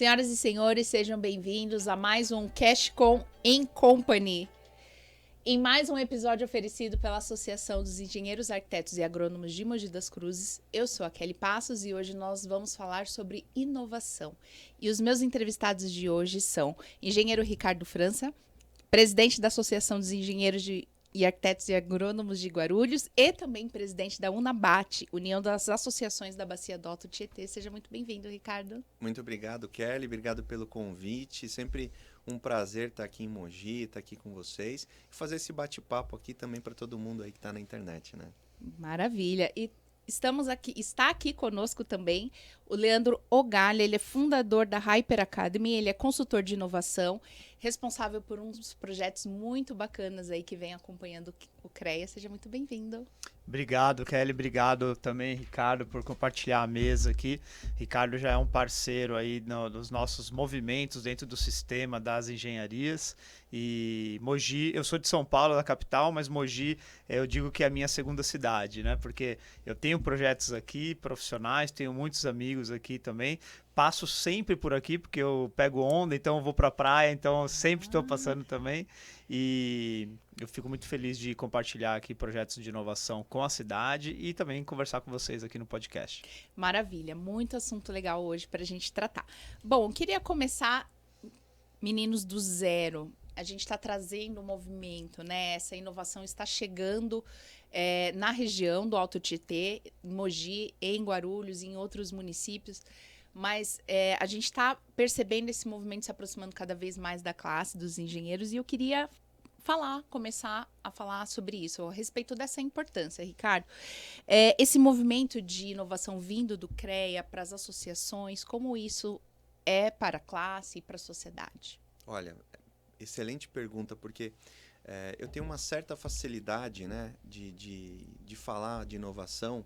Senhoras e senhores, sejam bem-vindos a mais um CashCon em Company. Em mais um episódio oferecido pela Associação dos Engenheiros, Arquitetos e Agrônomos de Mogi das Cruzes, eu sou a Kelly Passos e hoje nós vamos falar sobre inovação. E os meus entrevistados de hoje são engenheiro Ricardo França, presidente da Associação dos Engenheiros e Arquitetos e Agrônomos de Guarulhos e também presidente da Unabate, União das Associações da Bacia do Alto Tietê. Seja muito bem-vindo, Ricardo. Muito obrigado, Kelly. Obrigado pelo convite. Sempre um prazer estar aqui em Mogi, estar aqui com vocês e fazer esse bate-papo aqui também para todo mundo aí que está na internet, né? Maravilha. E está aqui conosco também o Leandro Ogalha, ele é fundador da Hyper Academy, ele é consultor de inovação, responsável por uns projetos muito bacanas aí que vem acompanhando o CREA. Seja muito bem-vindo. Obrigado, Kelly. Obrigado também, Ricardo, por compartilhar a mesa aqui. Ricardo já é um parceiro aí nos nossos movimentos dentro do sistema das engenharias. E Mogi, eu sou de São Paulo, da capital, mas Mogi eu digo que é a minha segunda cidade, né? Porque eu tenho projetos aqui, profissionais, tenho muitos amigos aqui também. Passo sempre por aqui, porque eu pego onda, então eu vou pra praia, então eu sempre estou passando também. E eu fico muito feliz de compartilhar aqui projetos de inovação com a cidade e também conversar com vocês aqui no podcast. Maravilha, muito assunto legal hoje para a gente tratar. Bom, queria começar, meninos, do zero. A gente está trazendo um movimento, né? Essa inovação está chegando na região do Alto Tietê, em Mogi, em Guarulhos e em outros municípios. Mas a gente está percebendo esse movimento se aproximando cada vez mais da classe dos engenheiros e eu queria começar a falar sobre isso, a respeito dessa importância, Ricardo. Esse movimento de inovação vindo do CREA para as associações, como isso é para a classe e para a sociedade? Olha, excelente pergunta, porque eu tenho uma certa facilidade, né, de falar de inovação,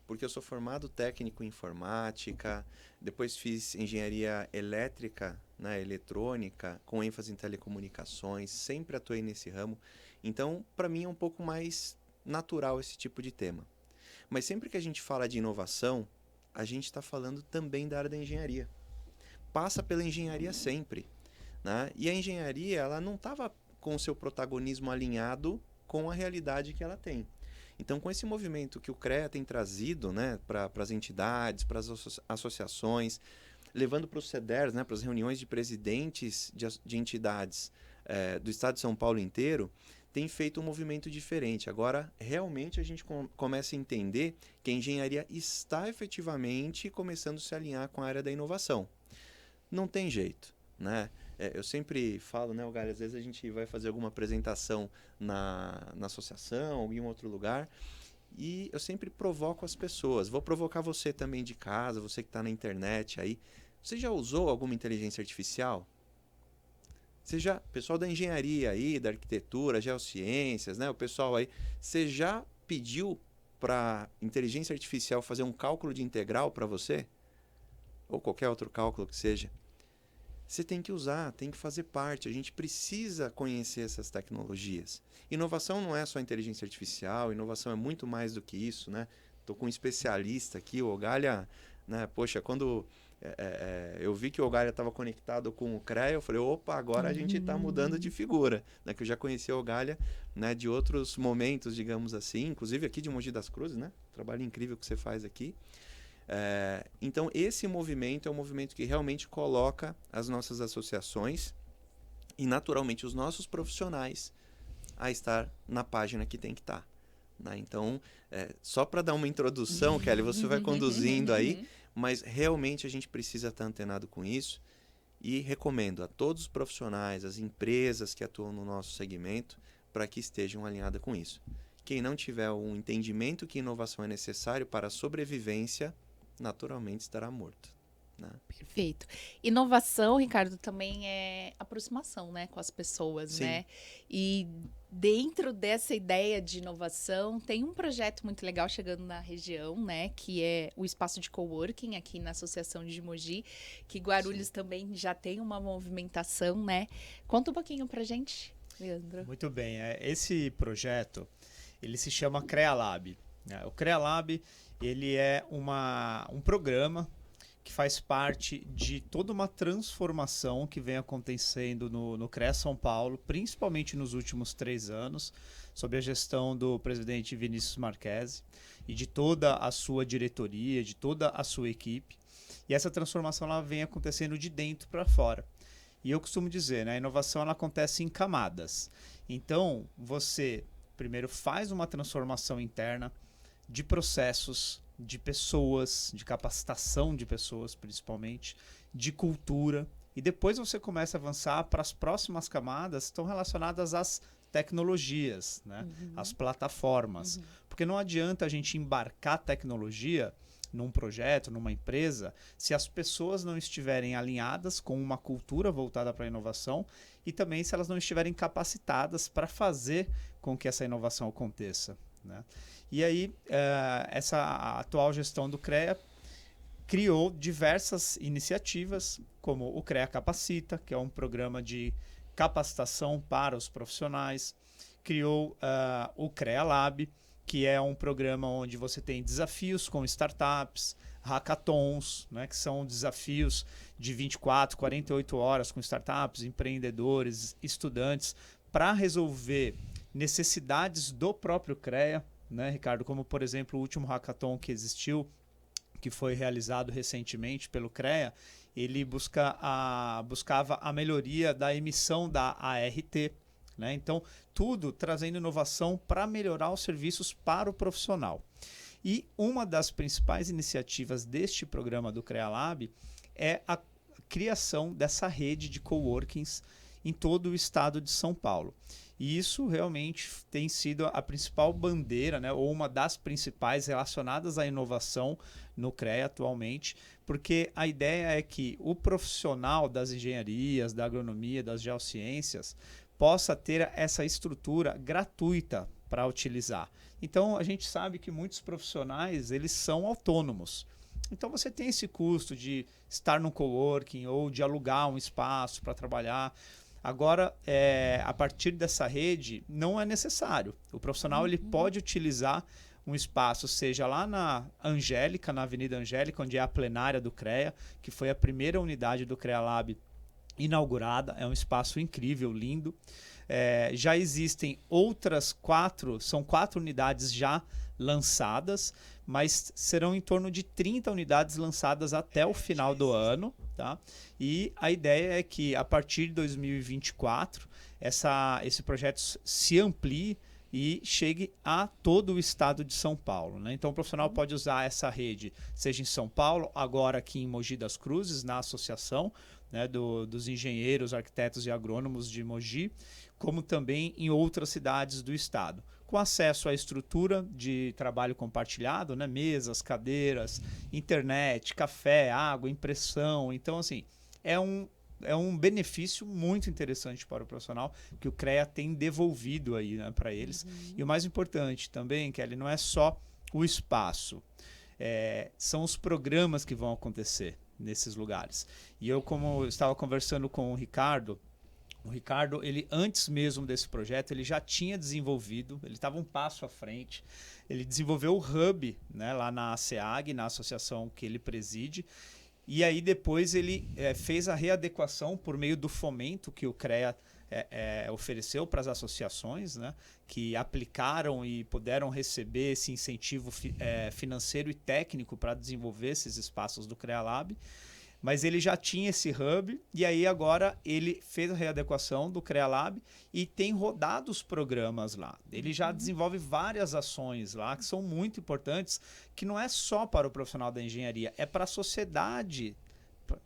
porque eu sou formado técnico em informática, depois fiz engenharia elétrica, né, eletrônica, com ênfase em telecomunicações, sempre atuei nesse ramo. Então, para mim é um pouco mais natural esse tipo de tema. Mas sempre que a gente fala de inovação, a gente está falando também da área da engenharia. Passa pela engenharia sempre, né? E a engenharia ela não estava com o seu protagonismo alinhado com a realidade que ela tem. Então, com esse movimento que o CREA tem trazido, né, para as entidades, para as associações, levando para os CEDERs, né, para as reuniões de presidentes de entidades do estado de São Paulo inteiro, tem feito um movimento diferente. Agora, realmente, a gente começa a entender que a engenharia está efetivamente começando a se alinhar com a área da inovação. Não tem jeito, né? Eu sempre falo, né, Ogalha, às vezes a gente vai fazer alguma apresentação na associação, ou em outro lugar, e eu sempre provoco as pessoas. Vou provocar você também de casa, você que está na internet aí. Você já usou alguma inteligência artificial? Pessoal da engenharia aí, da arquitetura, geociências, né, o pessoal aí, você já pediu para inteligência artificial fazer um cálculo de integral para você? Ou qualquer outro cálculo que seja? Você tem que usar, tem que fazer parte. A gente precisa conhecer essas tecnologias. Inovação não é só inteligência artificial, inovação é muito mais do que isso, né? Estou com um especialista aqui, o Ogalha, né? Poxa, quando eu vi que o Ogalha estava conectado com o CREA, eu falei, opa, agora a gente está mudando de figura, né? Que eu já conheci o Ogalha, né, de outros momentos, digamos assim, inclusive aqui de Mogi das Cruzes, né? Trabalho incrível que você faz aqui. Então, esse movimento é um movimento que realmente coloca as nossas associações e, naturalmente, os nossos profissionais a estar na página que tem que estar, né? Então, só para dar uma introdução, Kelly, você vai conduzindo aí, mas realmente a gente precisa estar antenado com isso e recomendo a todos os profissionais, as empresas que atuam no nosso segmento, para que estejam alinhadas com isso. Quem não tiver um entendimento que inovação é necessário para a sobrevivência, naturalmente estará morto, né? Perfeito. Inovação, Ricardo, também é aproximação, né, com as pessoas, Sim. né? E dentro dessa ideia de inovação, tem um projeto muito legal chegando na região, né, que é o espaço de coworking aqui na Associação de Mogi, que Guarulhos também já tem uma movimentação, né? Conta um pouquinho pra gente, Leandro. Muito bem. Esse projeto, ele se chama CREA Lab. O CREA Lab, ele é um programa que faz parte de toda uma transformação que vem acontecendo no CREA São Paulo, principalmente nos últimos 3 anos, sob a gestão do presidente Vinícius Marquesi e de toda a sua diretoria, de toda a sua equipe. E essa transformação ela vem acontecendo de dentro para fora. E eu costumo dizer, né, a inovação ela acontece em camadas. Então, você primeiro faz uma transformação interna de processos, de pessoas, de capacitação de pessoas principalmente, de cultura, e depois você começa a avançar para as próximas camadas que estão relacionadas às tecnologias, né? Às plataformas. Porque não adianta a gente embarcar tecnologia num projeto, numa empresa, se as pessoas não estiverem alinhadas com uma cultura voltada para a inovação e também se elas não estiverem capacitadas para fazer com que essa inovação aconteça, né? E aí, essa atual gestão do CREA criou diversas iniciativas, como o CREA Capacita, que é um programa de capacitação para os profissionais, criou o CREA Lab, que é um programa onde você tem desafios com startups, hackathons, né, que são desafios de 24, 48 horas com startups, empreendedores, estudantes, para resolver necessidades do próprio CREA, né, Ricardo? Como, por exemplo, o último hackathon que existiu, que foi realizado recentemente pelo CREA, ele buscava a melhoria da emissão da ART, né? Então, tudo trazendo inovação para melhorar os serviços para o profissional. E uma das principais iniciativas deste programa do CREA Lab é a criação dessa rede de coworkings em todo o estado de São Paulo. E isso realmente tem sido a principal bandeira, né, ou uma das principais relacionadas à inovação no CREA atualmente, porque a ideia é que o profissional das engenharias, da agronomia, das geociências, possa ter essa estrutura gratuita para utilizar. Então, a gente sabe que muitos profissionais eles são autônomos. Então, você tem esse custo de estar no coworking ou de alugar um espaço para trabalhar. Agora, a partir dessa rede, não é necessário. O profissional ele pode utilizar um espaço, seja lá na Angélica, na Avenida Angélica, onde é a plenária do CREA, que foi a primeira unidade do CREA Lab inaugurada. É um espaço incrível, lindo. Já existem outras 4, são 4 unidades já lançadas, mas serão em torno de 30 unidades lançadas até o final do ano, tá? E a ideia é que a partir de 2024 esse projeto se amplie e chegue a todo o estado de São Paulo, né? Então o profissional pode usar essa rede, seja em São Paulo, agora aqui em Mogi das Cruzes, na associação, né, dos engenheiros, arquitetos e agrônomos de Mogi, como também em outras cidades do estado, com acesso à estrutura de trabalho compartilhado, né, mesas, cadeiras, internet, café, água, impressão. Então, assim, é um benefício muito interessante para o profissional que o CREA tem devolvido aí, né, para eles. E o mais importante também, Kelly, não é só o espaço, são os programas que vão acontecer nesses lugares. E eu, como eu estava conversando com o Ricardo, ele antes mesmo desse projeto, ele já tinha desenvolvido, ele estava um passo à frente, ele desenvolveu o Hub, né, lá na ASEAG, na associação que ele preside, e aí depois ele fez a readequação por meio do fomento que o CREA ofereceu para as associações, né, que aplicaram e puderam receber esse incentivo financeiro e técnico para desenvolver esses espaços do CREA Lab. Mas ele já tinha esse hub e aí agora ele fez a readequação do CREA Lab e tem rodado os programas lá. Ele já desenvolve várias ações lá que são muito importantes, que não é só para o profissional da engenharia, é para a sociedade,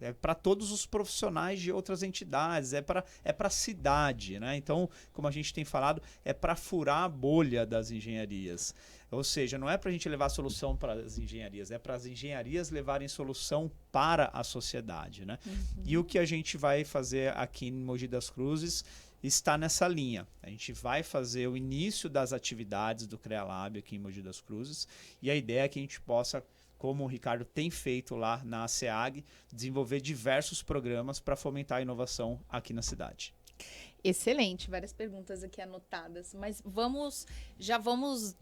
é para todos os profissionais de outras entidades, é para a cidade, né? Então, como a gente tem falado, é para furar a bolha das engenharias. Ou seja, não é para a gente levar solução para as engenharias, é para as engenharias levarem solução para a sociedade, né? E o que a gente vai fazer aqui em Mogi das Cruzes está nessa linha. A gente vai fazer o início das atividades do CREA Lab aqui em Mogi das Cruzes e a ideia é que a gente possa, como o Ricardo tem feito lá na ASEAG, desenvolver diversos programas para fomentar a inovação aqui na cidade. Excelente, várias perguntas aqui anotadas, mas já vamos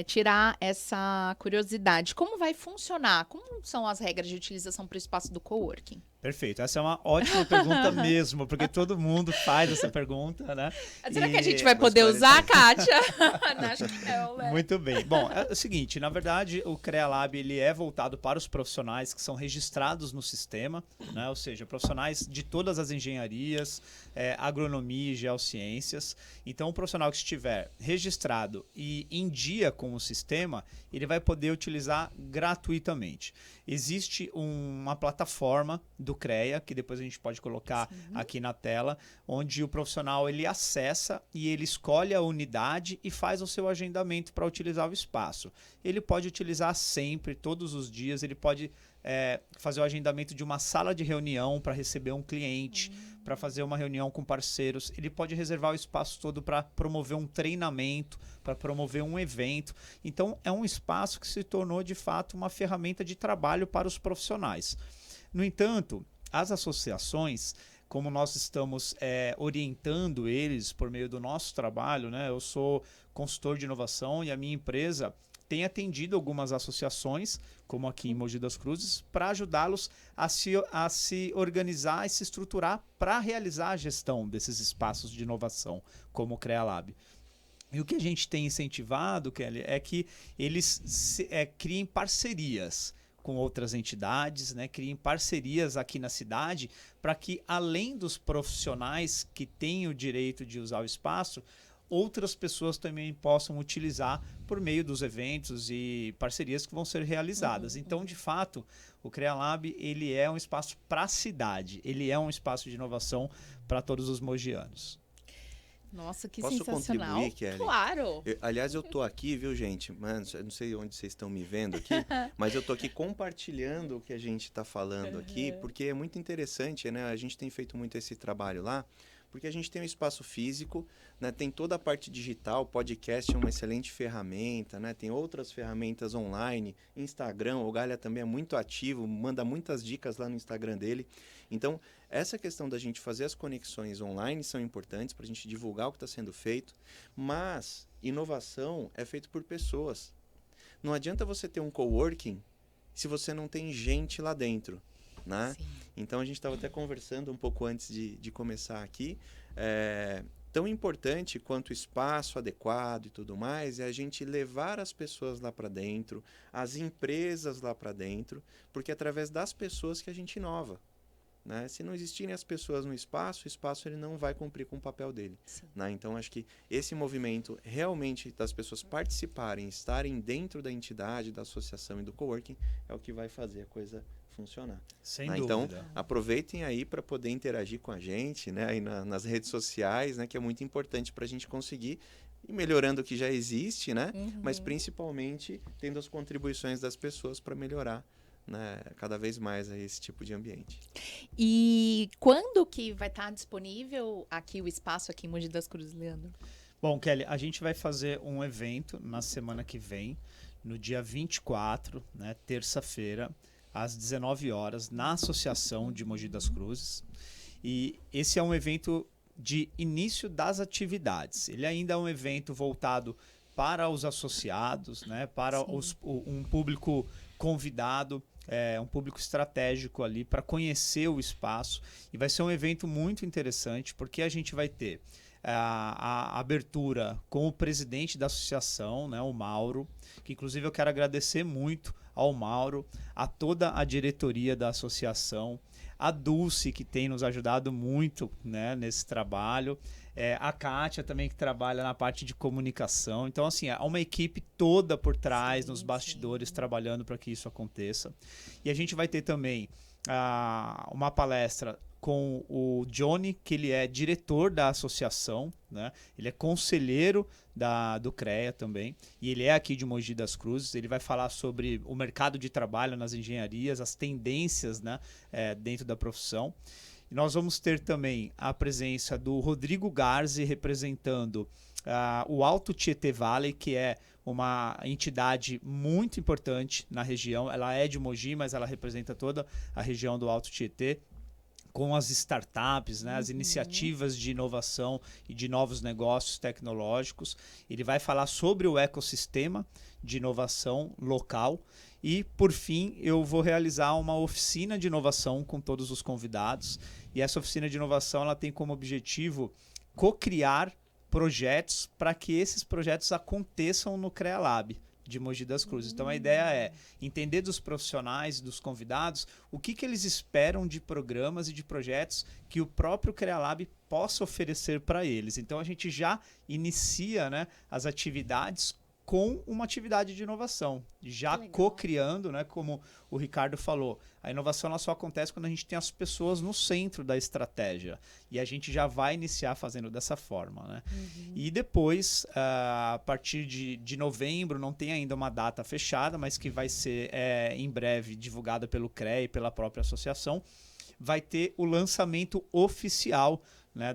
tirar essa curiosidade. Como vai funcionar? Como são as regras de utilização para o espaço do coworking? Perfeito, essa é uma ótima pergunta mesmo, porque todo mundo faz essa pergunta, né? Será que a gente vai poder usar, Kátia? Acho que não, né? Muito bem. Bom, é o seguinte, na verdade, o CREA Lab ele é voltado para os profissionais que são registrados no sistema, né? Ou seja, profissionais de todas as engenharias, agronomia e geociências. Então, o profissional que estiver registrado e em dia com o sistema, ele vai poder utilizar gratuitamente. Existe uma plataforma do CREA, que depois a gente pode colocar aqui na tela, onde o profissional ele acessa e ele escolhe a unidade e faz o seu agendamento para utilizar o espaço. Ele pode utilizar sempre, todos os dias, ele pode fazer o agendamento de uma sala de reunião para receber um cliente, para fazer uma reunião com parceiros. Ele pode reservar o espaço todo para promover um treinamento, para promover um evento. Então, é um espaço que se tornou, de fato, uma ferramenta de trabalho para os profissionais. No entanto, as associações, como nós estamos orientando eles por meio do nosso trabalho, né? Eu sou consultor de inovação e a minha empresa tem atendido algumas associações, como aqui em Mogi das Cruzes, para ajudá-los a se organizar e se estruturar para realizar a gestão desses espaços de inovação, como o CREA Lab. E o que a gente tem incentivado, Kelly, é que eles criem parcerias com outras entidades, né? Criem parcerias aqui na cidade para que, além dos profissionais que têm o direito de usar o espaço, outras pessoas também possam utilizar por meio dos eventos e parcerias que vão ser realizadas. Então, de fato, o CREA Lab ele é um espaço para a cidade, ele é um espaço de inovação para todos os mogianos. Nossa, que Posso sensacional. contribuir, Kelly? Claro. Aliás, eu tô aqui, viu, gente? Mano, eu não sei onde vocês estão me vendo aqui, mas eu tô aqui compartilhando o que a gente está falando aqui, porque é muito interessante, né? A gente tem feito muito esse trabalho lá, porque a gente tem um espaço físico, né? Tem toda a parte digital, podcast é uma excelente ferramenta, né? Tem outras ferramentas online, Instagram, o Galha também é muito ativo, manda muitas dicas lá no Instagram dele. Então, essa questão da gente fazer as conexões online são importantes para a gente divulgar o que está sendo feito, mas inovação é feito por pessoas. Não adianta você ter um coworking se você não tem gente lá dentro, né? Sim. Então, a gente estava até conversando um pouco antes de começar aqui. Tão importante quanto o espaço adequado e tudo mais é a gente levar as pessoas lá para dentro, as empresas lá para dentro, porque é através das pessoas que a gente inova. Né? Se não existirem as pessoas no espaço, o espaço ele não vai cumprir com o papel dele. Né? Então, acho que esse movimento realmente das pessoas participarem, estarem dentro da entidade, da associação e do coworking é o que vai fazer a coisa funcionar. Sem né? dúvida. Então, aproveitem aí para poder interagir com a gente, né? Aí nas redes sociais, né? Que é muito importante para a gente conseguir ir melhorando o que já existe, né? Mas principalmente tendo as contribuições das pessoas para melhorar, né, cada vez mais esse tipo de ambiente. E quando que vai estar disponível aqui o espaço aqui em Mogi das Cruzes, Leandro? Bom, Kelly, a gente vai fazer um evento na semana que vem, no dia 24, né, terça-feira, às 19 horas, na Associação de Mogi das Cruzes. E esse é um evento de início das atividades. Ele ainda é um evento voltado para os associados, né, para um público convidado, um público estratégico ali para conhecer o espaço. E vai ser um evento muito interessante, porque a gente vai ter a abertura com o presidente da associação, né, o Mauro, que inclusive eu quero agradecer muito ao Mauro, a toda a diretoria da associação, a Dulce, que tem nos ajudado muito, né, nesse trabalho, a Kátia também, que trabalha na parte de comunicação. Então, assim, há uma equipe toda por trás, nos bastidores, trabalhando para que isso aconteça. E a gente vai ter também uma palestra com o Johnny, que ele é diretor da associação, né? Ele é conselheiro do CREA também, e ele é aqui de Mogi das Cruzes. Ele vai falar sobre o mercado de trabalho nas engenharias, as tendências, né, dentro da profissão. E nós vamos ter também a presença do Rodrigo Garzi, representando o Alto Tietê Valley, que é uma entidade muito importante na região. Ela é de Mogi, mas ela representa toda a região do Alto Tietê, com as startups, né, as iniciativas de inovação e de novos negócios tecnológicos. Ele vai falar sobre o ecossistema de inovação local. E, por fim, eu vou realizar uma oficina de inovação com todos os convidados. E essa oficina de inovação ela tem como objetivo co-criar projetos para que esses projetos aconteçam no CREA Lab de Mogi das Cruzes. Então, a ideia é entender dos profissionais, dos convidados, o que eles esperam de programas e de projetos que o próprio CREA Lab possa oferecer para eles. Então, a gente já inicia, né, as atividades com uma atividade de inovação, já co-criando, né, como o Ricardo falou. A inovação ela só acontece quando a gente tem as pessoas no centro da estratégia. E a gente já vai iniciar fazendo dessa forma. Né? E depois, a partir de novembro, não tem ainda uma data fechada, mas que vai ser em breve divulgada pelo CREA e pela própria associação, vai ter o lançamento oficial, né,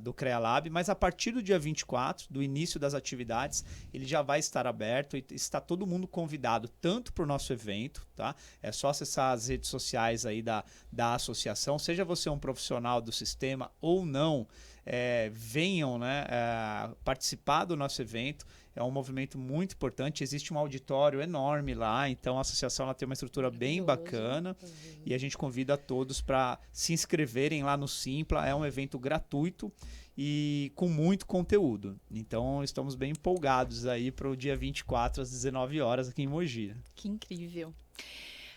do CREA Lab, mas a partir do dia 24, do início das atividades, ele já vai estar aberto e está todo mundo convidado tanto para o nosso evento, tá? É só acessar as redes sociais aí da associação, seja você um profissional do sistema ou não, venham, né, participar do nosso evento. É um movimento muito importante, existe um auditório enorme lá, então a associação ela tem uma estrutura bem bacana e a gente convida todos para se inscreverem lá no Simpla. É um evento gratuito e com muito conteúdo. Então estamos bem empolgados aí para o dia 24 às 19 horas aqui em Mogi. Que incrível.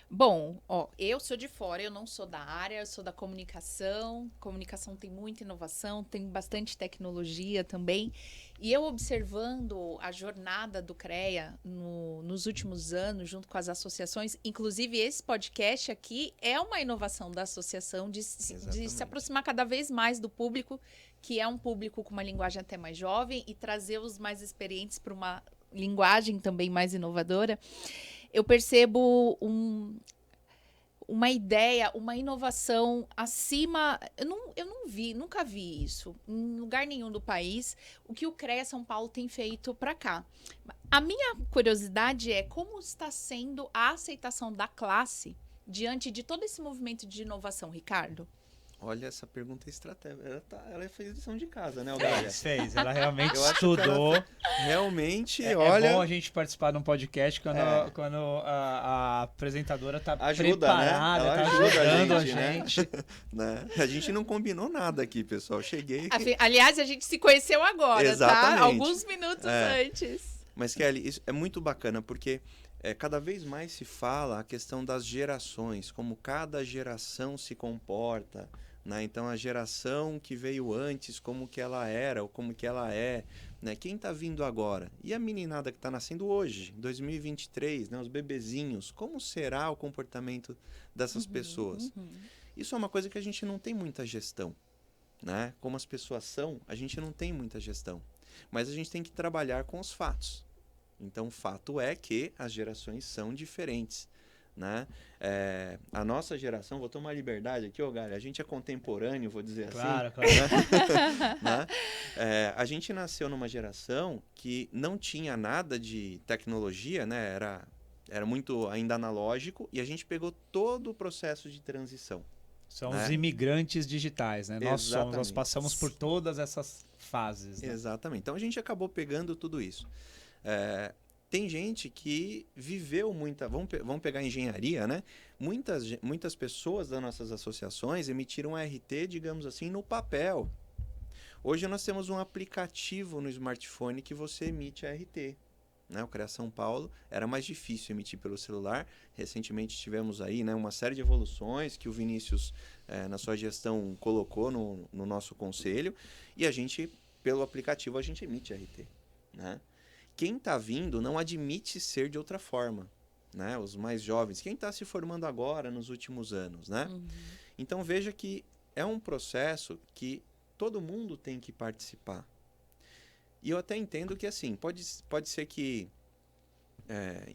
Bom, eu sou de fora, eu não sou da área, eu sou da comunicação. Comunicação tem muita inovação, tem bastante tecnologia também. E eu observando a jornada do CREA nos últimos anos, junto com as associações, inclusive esse podcast aqui é uma inovação da associação de se aproximar cada vez mais do público, que é um público com uma linguagem até mais jovem, e trazer os mais experientes para uma linguagem também mais inovadora. Eu percebo uma ideia, uma inovação acima. Eu nunca vi isso em lugar nenhum do país, o que o CREA São Paulo tem feito para cá. A minha curiosidade é como está sendo a aceitação da classe diante de todo esse movimento de inovação, Ricardo? Olha, essa pergunta é estratégica. Ela fez lição de casa, né, Odália? Fez, ela realmente estudou. Realmente, olha... É bom a gente participar de um podcast quando a apresentadora está preparada, né? Ela tá ajudando a gente. Né? A gente não combinou nada aqui, pessoal. Cheguei... Aliás, a gente se conheceu agora, Exatamente. Tá? Alguns minutos antes. Mas, Kelly, isso é muito bacana, porque... cada vez mais se fala a questão das gerações, como cada geração se comporta, né? Então, a geração que veio antes, como que ela era ou como que ela é, né? Quem está vindo agora? E a meninada que está nascendo hoje, 2023, né? Os bebezinhos, como será o comportamento dessas pessoas? Isso é uma coisa que a gente não tem muita gestão, né? Como as pessoas são, a gente não tem muita gestão. Mas a gente tem que trabalhar com os fatos. Então, o fato é que as gerações são diferentes, né? A nossa geração, vou tomar liberdade aqui, Galera, a gente é contemporâneo, vou dizer claro, assim. Claro. Né? A gente nasceu numa geração que não tinha nada de tecnologia, né? Era muito ainda analógico, e a gente pegou todo o processo de transição. São os imigrantes digitais, né? Nós passamos por todas essas fases. Né? Exatamente. Então, a gente acabou pegando tudo isso. Tem gente que viveu muita... Vamos pegar engenharia, né? Muitas pessoas das nossas associações emitiram RT, digamos assim, no papel. Hoje nós temos um aplicativo no smartphone que você emite a RT. Né? O CREA São Paulo era mais difícil emitir pelo celular. Recentemente tivemos aí, né, uma série de evoluções que o Vinícius, na sua gestão, colocou no nosso conselho. E a gente, pelo aplicativo, a gente emite a RT. Né? Quem está vindo não admite ser de outra forma, né? Os mais jovens, quem está se formando agora nos últimos anos, né? Então veja que é um processo que todo mundo tem que participar. E eu até entendo que assim, pode ser que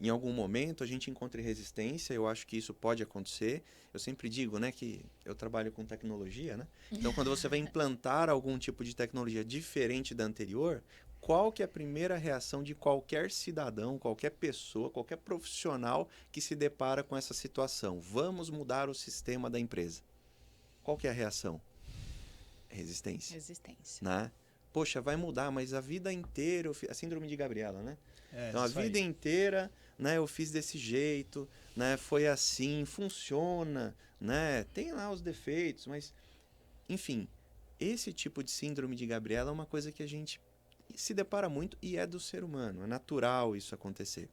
em algum momento a gente encontre resistência, eu acho que isso pode acontecer. Eu sempre digo, né, que eu trabalho com tecnologia, né? Então quando você vai implantar algum tipo de tecnologia diferente da anterior, qual que é a primeira reação de qualquer cidadão, qualquer pessoa, qualquer profissional que se depara com essa situação? Vamos mudar o sistema da empresa. qual que é a reação? Resistência. Resistência. Né? Poxa, vai mudar, mas a vida inteira... A síndrome de Gabriela, né? Então, a vida inteira, né, eu fiz desse jeito, né, foi assim, funciona, né? Tem lá os defeitos, mas... Enfim, esse tipo de síndrome de Gabriela é uma coisa que a gente se depara muito e é do ser humano. É natural isso acontecer.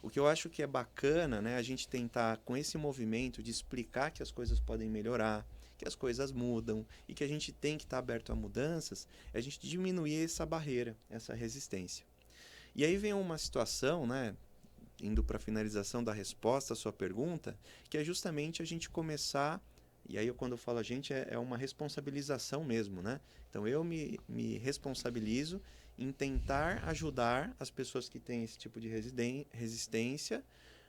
O que eu acho que é bacana, né, a gente tentar, com esse movimento, de explicar que as coisas podem melhorar, que as coisas mudam e que a gente tem que estar aberto a mudanças, é a gente diminuir essa barreira, essa resistência. E aí vem uma situação, né, indo para a finalização da resposta à sua pergunta, que é justamente a gente começar, e aí quando eu falo a gente, é uma responsabilização mesmo, né? Então eu me responsabilizo em tentar ajudar as pessoas que têm esse tipo de resistência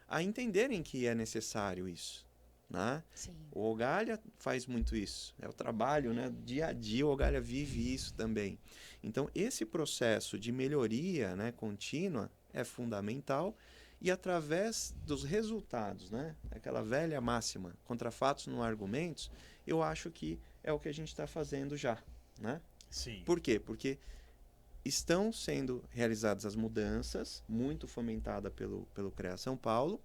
a entenderem que é necessário isso, né? Sim. O Ogalha faz muito isso, é o trabalho, né? Dia a dia o Ogalha vive isso também. Então esse processo de melhoria, né, contínua é fundamental e através dos resultados, né? Aquela velha máxima, contra fatos não há argumentos, eu acho que é o que a gente está fazendo já, né? Sim. Por quê? Porque estão sendo realizadas as mudanças, muito fomentada pelo CREA São Paulo,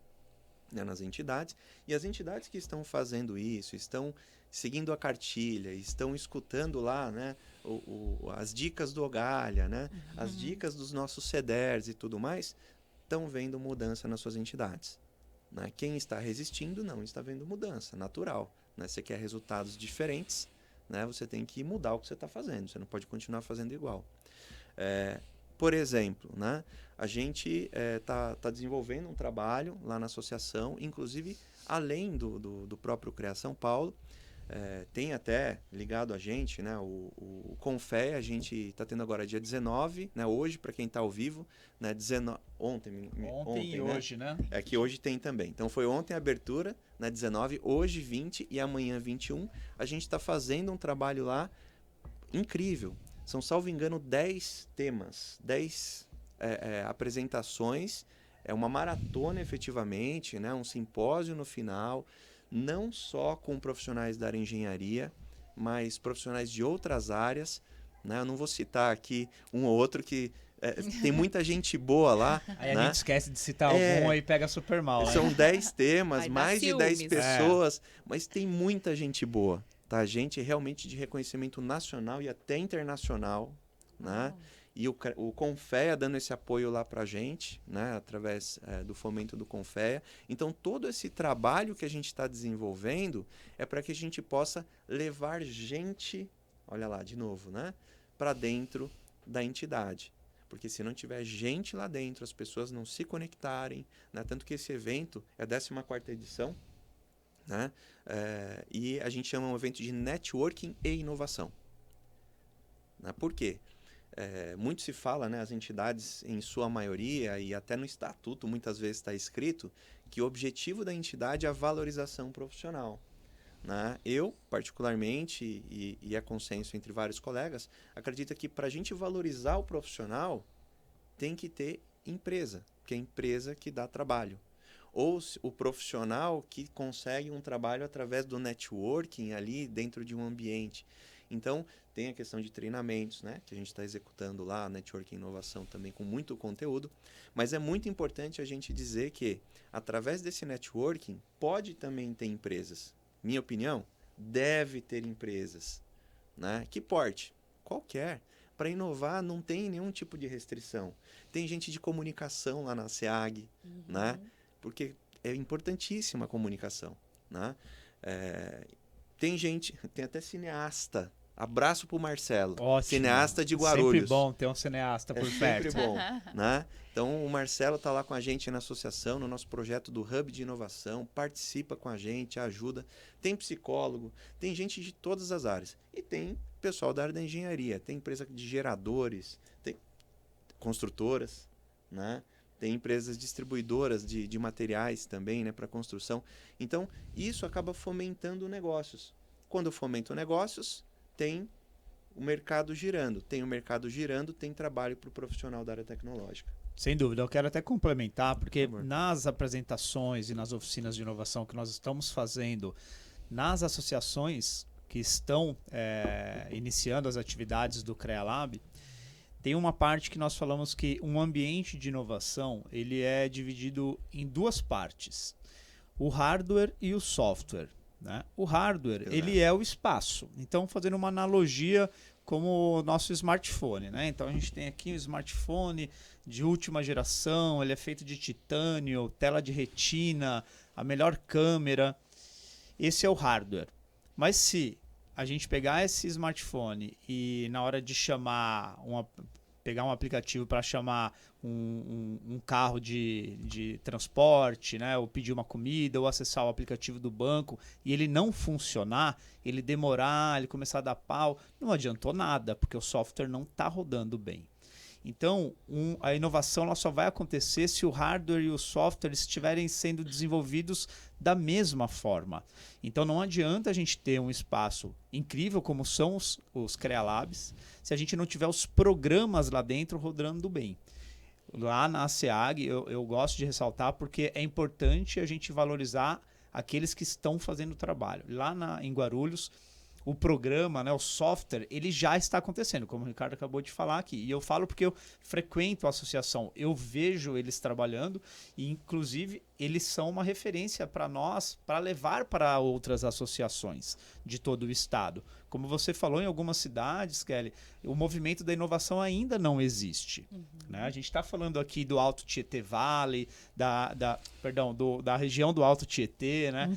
né, nas entidades, e as entidades que estão fazendo isso, estão seguindo a cartilha, estão escutando lá, né, as dicas do Ogalha, né, as dicas dos nossos CEDERs e tudo mais, estão vendo mudança nas suas entidades. Né? Quem está resistindo não está vendo mudança, natural. Né? Você quer resultados diferentes, né? Você tem que mudar o que você está fazendo, você não pode continuar fazendo igual. Por exemplo, né, a gente tá desenvolvendo um trabalho lá na associação, inclusive além do próprio CREA São Paulo, tem até ligado a gente, né, o Confé, a gente está tendo agora dia 19, né, hoje, para quem está ao vivo, né, ontem e né? hoje, né? É que hoje tem também. Então foi ontem a abertura, né, 19, hoje 20 e amanhã 21. A gente está fazendo um trabalho lá incrível. São, salvo engano, 10 temas, 10 apresentações, uma maratona efetivamente, né? Um simpósio no final, não só com profissionais da área de engenharia, mas profissionais de outras áreas. Né? Eu não vou citar aqui um ou outro que tem muita gente boa lá. Aí né? a gente esquece de citar algum e pega super mal. São 10 temas, Aí dá mais de 10 ciúmes. pessoas, mas tem muita gente boa. Tá? Gente realmente de reconhecimento nacional e até internacional, né? E o Confea dando esse apoio lá pra gente, né? Através do fomento do Confea. Então, todo esse trabalho que a gente está desenvolvendo é para que a gente possa levar gente, olha lá, de novo, né? Para dentro da entidade. Porque se não tiver gente lá dentro, as pessoas não se conectarem, né? Tanto que esse evento é a 14ª edição, né? E a gente chama um evento de networking e inovação. Né? Por quê? Muito se fala, né, as entidades, em sua maioria, e até no estatuto muitas vezes está escrito, que o objetivo da entidade é a valorização profissional. Né? Eu, particularmente, e é consenso entre vários colegas, acredito que para a gente valorizar o profissional, tem que ter empresa, porque é a empresa que dá trabalho. Ou o profissional que consegue um trabalho através do networking ali dentro de um ambiente. Então, tem a questão de treinamentos, né, que a gente está executando lá, networking e inovação também com muito conteúdo, mas é muito importante a gente dizer que, através desse networking, pode também ter empresas. Minha opinião, deve ter empresas. Né? Que porte? Qualquer. Para inovar não tem nenhum tipo de restrição. Tem gente de comunicação lá na SEAG, né? Porque é importantíssima a comunicação. Né? Tem gente, tem até cineasta. Abraço pro Marcelo. Ótimo. Cineasta de Guarulhos. Sempre bom ter um cineasta por perto. Sempre bom. Né? Então, o Marcelo está lá com a gente na associação, no nosso projeto do Hub de Inovação, participa com a gente, ajuda. Tem psicólogo, tem gente de todas as áreas. E tem pessoal da área da engenharia, tem empresa de geradores, tem construtoras, né? Tem empresas distribuidoras de materiais também, né, para construção. Então, isso acaba fomentando negócios. Quando fomenta negócios, tem o mercado girando. Tem o mercado girando, tem trabalho para o profissional da área tecnológica. Sem dúvida, eu quero até complementar, porque nas apresentações e nas oficinas de inovação que nós estamos fazendo nas associações, que estão iniciando as atividades do CREALab, tem uma parte que nós falamos que um ambiente de inovação ele é dividido em duas partes, o hardware e o software. Né? O hardware ele é o espaço. Então, fazendo uma analogia como o nosso smartphone. Né? Então, a gente tem aqui um smartphone de última geração, ele é feito de titânio, tela de retina, a melhor câmera. Esse é o hardware. Mas se a gente pegar esse smartphone e na hora de pegar um aplicativo para chamar um carro de transporte, né, ou pedir uma comida, ou acessar o aplicativo do banco, e ele não funcionar, ele demorar, ele começar a dar pau, não adiantou nada, porque o software não está rodando bem. Então, a inovação ela só vai acontecer se o hardware e o software estiverem sendo desenvolvidos da mesma forma. Então, não adianta a gente ter um espaço incrível, como são os CREALabs, se a gente não tiver os programas lá dentro rodando bem. Lá na SEAG, eu gosto de ressaltar porque é importante a gente valorizar aqueles que estão fazendo o trabalho. Lá em Guarulhos, o programa, né, o software, ele já está acontecendo, como o Ricardo acabou de falar aqui. E eu falo porque eu frequento a associação, eu vejo eles trabalhando e, inclusive, eles são uma referência para nós, para levar para outras associações de todo o estado. Como você falou, em algumas cidades, Kelly, o movimento da inovação ainda não existe. Né? A gente está falando aqui do Alto Tietê Valley, da região do Alto Tietê, né?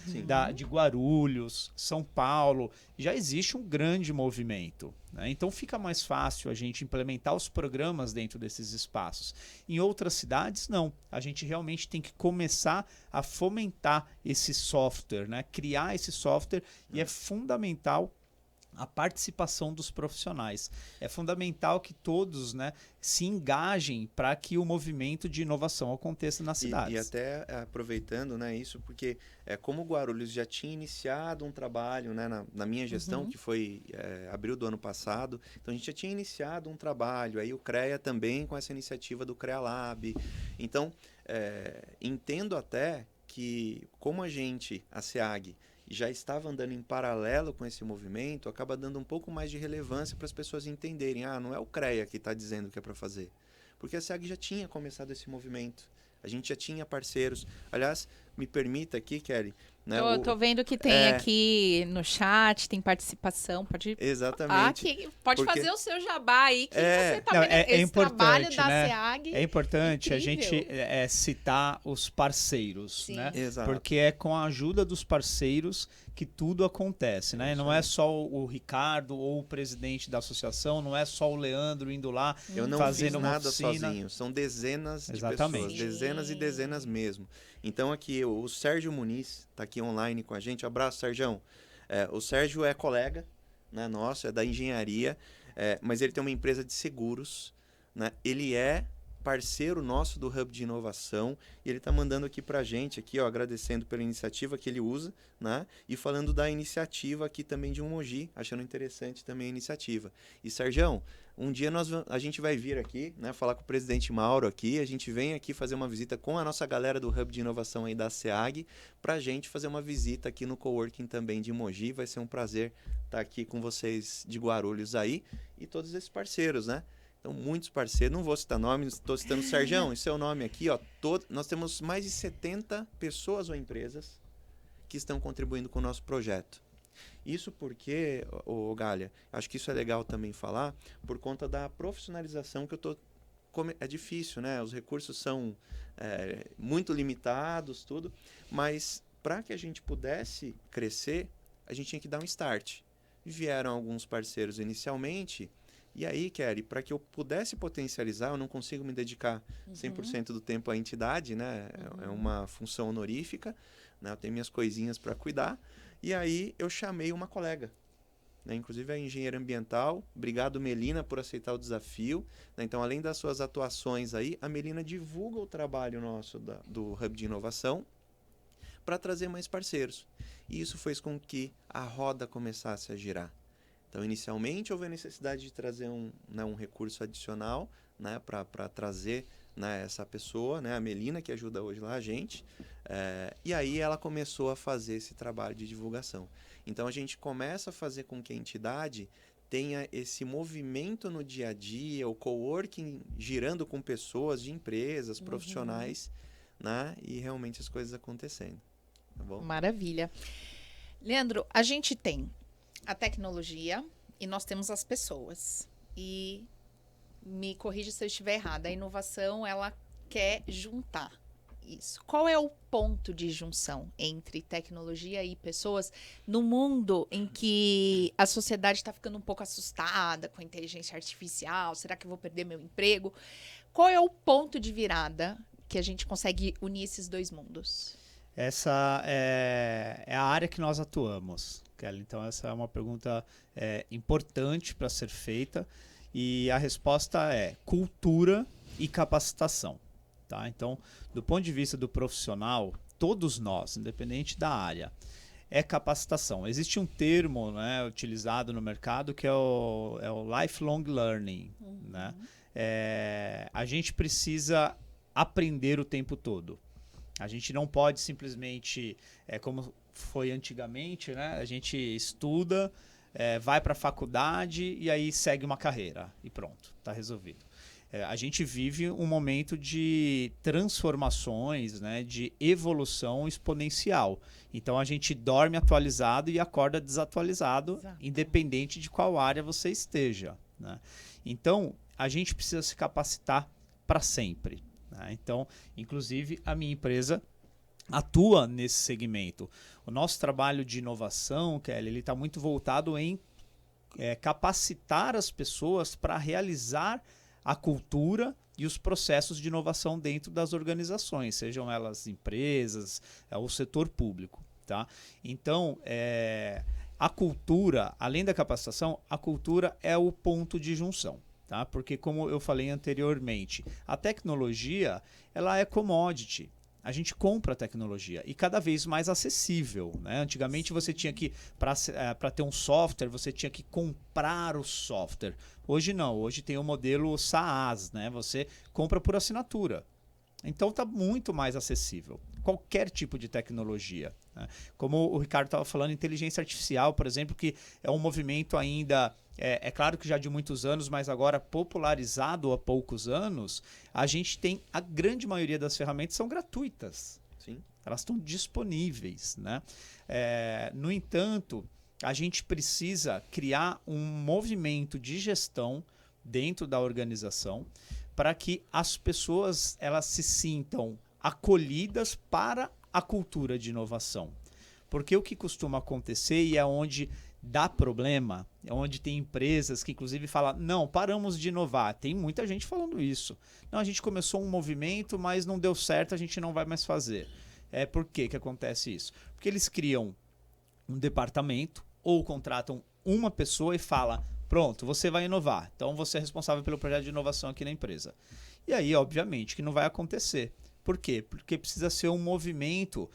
De Guarulhos, São Paulo. Já existe um grande movimento. Né? Então fica mais fácil a gente implementar os programas dentro desses espaços. Em outras cidades, não. A gente realmente tem que começar a fomentar esse software, né? Criar esse software e é fundamental a participação dos profissionais. É fundamental que todos, né, se engajem para que o movimento de inovação aconteça nas cidades. E até aproveitando, né, isso, porque como o Guarulhos já tinha iniciado um trabalho, né, na minha gestão, que foi abril do ano passado, então a gente já tinha iniciado um trabalho, aí o CREA também com essa iniciativa do CREALab. Então, entendo até que como a SEAG, já estava andando em paralelo com esse movimento, acaba dando um pouco mais de relevância para as pessoas entenderem, não é o CREA que está dizendo o que é para fazer. Porque a SEAG já tinha começado esse movimento. A gente já tinha parceiros. Aliás, me permita aqui, Kelly. Né, eu tô vendo que tem aqui no chat, tem participação. Pode Exatamente. Pode fazer o seu jabá aí, que você tá vendo esse trabalho da SEAG. É importante a gente citar os parceiros, Sim. né? Exato. Porque é com a ajuda dos parceiros que tudo acontece, né? Não é só o Ricardo ou o presidente da associação, não é só o Leandro indo lá fazendo uma nada oficina. sozinho, são dezenas de Exatamente. pessoas, dezenas e dezenas mesmo. Então aqui o Sérgio Muniz está aqui online com a gente. Abraço, Sérgio. O Sérgio é colega, né, nosso, é da engenharia, mas ele tem uma empresa de seguros, né? Ele é parceiro nosso do Hub de Inovação e ele está mandando aqui para a gente, aqui, ó, agradecendo pela iniciativa que ele usa, né? E falando da iniciativa aqui também de Mogi, achando interessante também a iniciativa. E, Sérgio, um dia a gente vai vir aqui, né, falar com o presidente Mauro aqui, a gente vem aqui fazer uma visita com a nossa galera do Hub de Inovação aí da SEAG, para a gente fazer uma visita aqui no Coworking também de Mogi. Vai ser um prazer estar aqui com vocês de Guarulhos aí e todos esses parceiros, né? Então, muitos parceiros, não vou citar nomes, estou citando o Sérgio, esse é o nome aqui, ó. Nós temos mais de 70 pessoas ou empresas que estão contribuindo com o nosso projeto. Isso porque, Galha, acho que isso é legal também falar, por conta da profissionalização que eu estou... É difícil, né? Os recursos são muito limitados, tudo, mas para que a gente pudesse crescer, a gente tinha que dar um start. Vieram alguns parceiros inicialmente... E aí, Kelly, para que eu pudesse potencializar, eu não consigo me dedicar 100% do tempo à entidade, né? É uma função honorífica, né? Eu tenho minhas coisinhas para cuidar. E aí eu chamei uma colega, né? Inclusive a engenheira ambiental. Obrigado, Melina, por aceitar o desafio. Né? Então, além das suas atuações aí, a Melina divulga o trabalho nosso do Hub de Inovação para trazer mais parceiros. E isso fez com que a roda começasse a girar. Então, inicialmente, houve a necessidade de trazer um recurso adicional, né, para trazer, né, essa pessoa, né, a Melina, que ajuda hoje lá a gente. E aí ela começou a fazer esse trabalho de divulgação. Então a gente começa a fazer com que a entidade tenha esse movimento no dia a dia, o coworking girando com pessoas de empresas, profissionais, né? E realmente as coisas acontecendo. Tá bom? Maravilha. Leandro, a gente tem a tecnologia e nós temos as pessoas. E me corrija se eu estiver errada, a inovação, ela quer juntar isso. Qual é o ponto de junção entre tecnologia e pessoas no mundo em que a sociedade está ficando um pouco assustada com a inteligência artificial? Será que eu vou perder meu emprego? Qual é o ponto de virada que a gente consegue unir esses dois mundos? Essa é a área que nós atuamos, Kelly. Então, essa é uma pergunta importante para ser feita. E a resposta é cultura e capacitação. Tá? Então, do ponto de vista do profissional, todos nós, independente da área, é capacitação. Existe um termo, né, utilizado no mercado que é o lifelong learning. Né? A gente precisa aprender o tempo todo. A gente não pode simplesmente, como foi antigamente, né, a gente estuda, vai para a faculdade e aí segue uma carreira e pronto, está resolvido. A gente vive um momento de transformações, né, de evolução exponencial. Então a gente dorme atualizado e acorda desatualizado, exato, independente de qual área você esteja. Né? Então a gente precisa se capacitar para sempre. Né? Então, inclusive, a minha empresa atua nesse segmento. O nosso trabalho de inovação, Kelly, ele está muito voltado em capacitar as pessoas para realizar a cultura e os processos de inovação dentro das organizações, sejam elas empresas ou setor público. Tá? Então, a cultura, além da capacitação, a cultura é o ponto de junção. Tá? Porque, como eu falei anteriormente, a tecnologia ela é commodity. A gente compra a tecnologia e cada vez mais acessível. Né? Antigamente você tinha que, para ter um software, você tinha que comprar o software. Hoje não, hoje tem o modelo SaaS, né? Você compra por assinatura. Então está muito mais acessível. Qualquer tipo de tecnologia. Né? Como o Ricardo estava falando, inteligência artificial, por exemplo, que é um movimento ainda... É claro que já de muitos anos, mas agora popularizado há poucos anos, a gente tem a grande maioria das ferramentas são gratuitas. Sim. Elas estão disponíveis. Né? No entanto, a gente precisa criar um movimento de gestão dentro da organização para que as pessoas elas se sintam acolhidas para a cultura de inovação. Porque o que costuma acontecer e é onde dá problema, é onde tem empresas que inclusive falam, não, paramos de inovar. Tem muita gente falando isso. Não, a gente começou um movimento, mas não deu certo, a gente não vai mais fazer. Por que acontece isso? Porque eles criam um departamento ou contratam uma pessoa e falam, pronto, você vai inovar. Então você é responsável pelo projeto de inovação aqui na empresa. E aí, obviamente, que não vai acontecer. Por quê? Porque precisa ser um movimento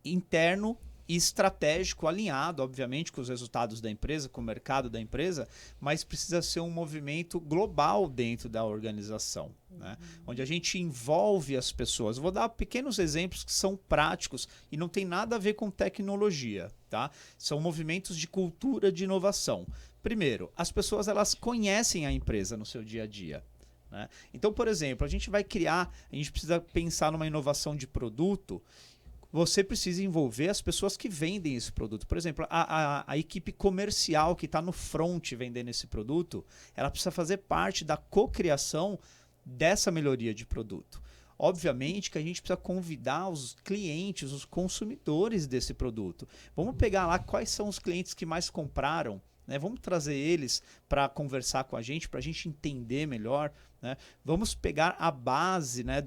interno e estratégico, alinhado, obviamente, com os resultados da empresa, com o mercado da empresa, mas precisa ser um movimento global dentro da organização, né? Onde a gente envolve as pessoas. Vou dar pequenos exemplos que são práticos e não tem nada a ver com tecnologia. Tá? São movimentos de cultura de inovação. Primeiro, as pessoas elas conhecem a empresa no seu dia a dia. Né? Então, por exemplo, a gente precisa pensar numa inovação de produto. Você precisa envolver as pessoas que vendem esse produto. Por exemplo, a equipe comercial que está no front vendendo esse produto, ela precisa fazer parte da cocriação dessa melhoria de produto. Obviamente que a gente precisa convidar os clientes, os consumidores desse produto. Vamos pegar lá quais são os clientes que mais compraram, né? Vamos trazer eles para conversar com a gente, para a gente entender melhor. Né? Vamos pegar a base, né,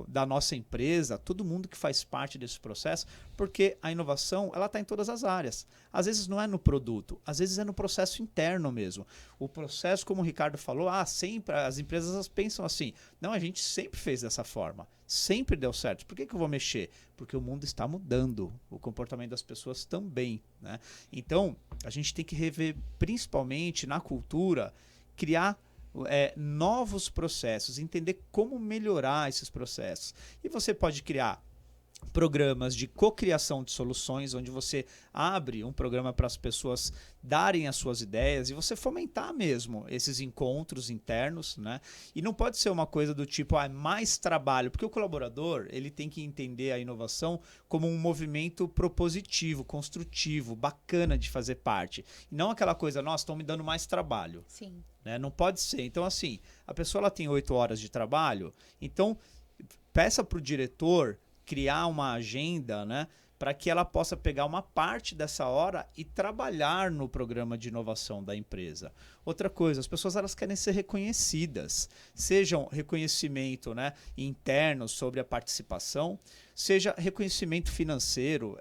da nossa empresa, todo mundo que faz parte desse processo, porque a inovação ela está em todas as áreas. Às vezes não é no produto, às vezes é no processo interno mesmo. O processo, como o Ricardo falou, sempre as empresas elas pensam assim, não, a gente sempre fez dessa forma, sempre deu certo. Por que eu vou mexer? Porque o mundo está mudando, o comportamento das pessoas também. Né? Então, a gente tem que rever, principalmente na cultura, criar novos processos, entender como melhorar esses processos. E você pode criar programas de cocriação de soluções, onde você abre um programa para as pessoas darem as suas ideias e você fomentar mesmo esses encontros internos, né? E não pode ser uma coisa do tipo, mais trabalho, porque o colaborador, ele tem que entender a inovação como um movimento propositivo, construtivo, bacana de fazer parte. E não aquela coisa, nossa, estão me dando mais trabalho. Sim. Né? Não pode ser. Então, assim, a pessoa ela tem 8 horas de trabalho, então peça para o diretor criar uma agenda, né, para que ela possa pegar uma parte dessa hora e trabalhar no programa de inovação da empresa. Outra coisa, as pessoas elas querem ser reconhecidas, sejam reconhecimento, né, interno sobre a participação, seja reconhecimento financeiro.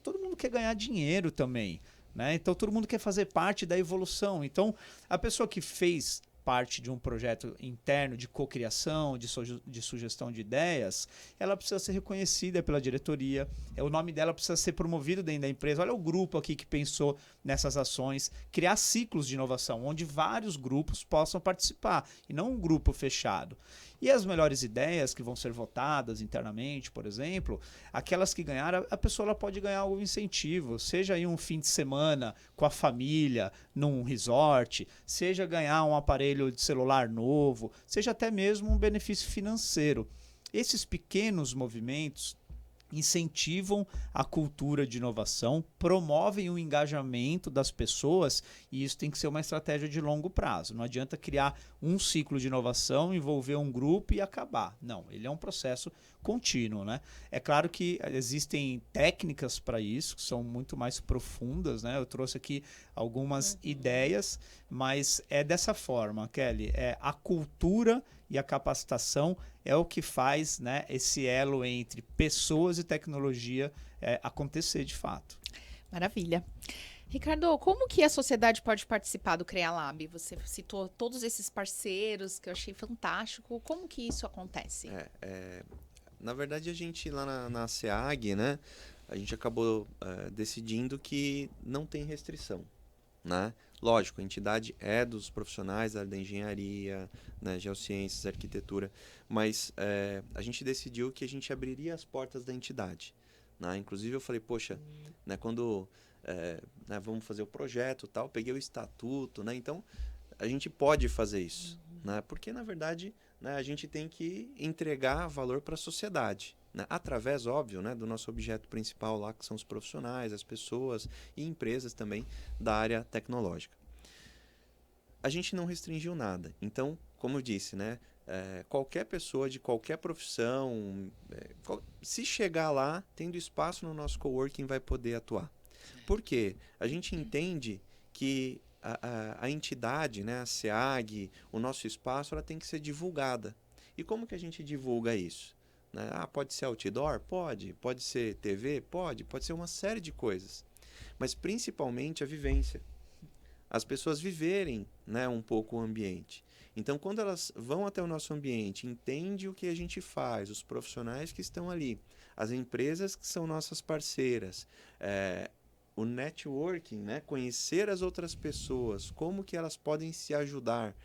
Todo mundo quer ganhar dinheiro também, né? Então todo mundo quer fazer parte da evolução. Então a pessoa que fez parte de um projeto interno de cocriação, de sugestão de ideias, ela precisa ser reconhecida pela diretoria, o nome dela precisa ser promovido dentro da empresa. Olha o grupo aqui que pensou nessas ações, criar ciclos de inovação, onde vários grupos possam participar, e não um grupo fechado. E as melhores ideias que vão ser votadas internamente, por exemplo, aquelas que ganharam, a pessoa ela pode ganhar algum incentivo, seja aí um fim de semana com a família, num resort, seja ganhar um aparelho de celular novo, seja até mesmo um benefício financeiro. Esses pequenos movimentos incentivam a cultura de inovação, promovem o engajamento das pessoas, e isso tem que ser uma estratégia de longo prazo. Não adianta criar um ciclo de inovação, envolver um grupo e acabar. Não, ele é um processo contínuo, né? É claro que existem técnicas para isso, que são muito mais profundas, né? Eu trouxe aqui algumas ideias, mas é dessa forma, Kelly, a cultura e a capacitação é o que faz, né, esse elo entre pessoas e tecnologia acontecer de fato. Maravilha. Ricardo, como que a sociedade pode participar do CREA Lab? Você citou todos esses parceiros que eu achei fantástico. Como que isso acontece? Na verdade, a gente lá na SEAG, né, a gente acabou decidindo que não tem restrição, né? Lógico, a entidade é dos profissionais da área da engenharia, né, geociências, arquitetura, mas a gente decidiu que a gente abriria as portas da entidade, né? Inclusive eu falei, poxa, né, quando né, vamos fazer o projeto e tal, peguei o estatuto, né? Então a gente pode fazer isso, né? Porque na verdade, né, a gente tem que entregar valor para a sociedade, né? Através, óbvio, né, do nosso objeto principal lá, que são os profissionais, as pessoas e empresas também da área tecnológica. A gente não restringiu nada. Então, como eu disse, né, qualquer pessoa de qualquer profissão, se chegar lá, tendo espaço no nosso coworking, vai poder atuar. Por quê? A gente entende que a entidade, né, a SEAG, o nosso espaço, ela tem que ser divulgada. E como que a gente divulga isso? Né? Pode ser outdoor? Pode ser TV? Pode ser uma série de coisas. Mas principalmente a vivência. As pessoas viverem, né, um pouco o ambiente. Então, quando elas vão até o nosso ambiente, entendem o que a gente faz, os profissionais que estão ali, as empresas que são nossas parceiras, o networking, né, conhecer as outras pessoas, como que elas podem se ajudar,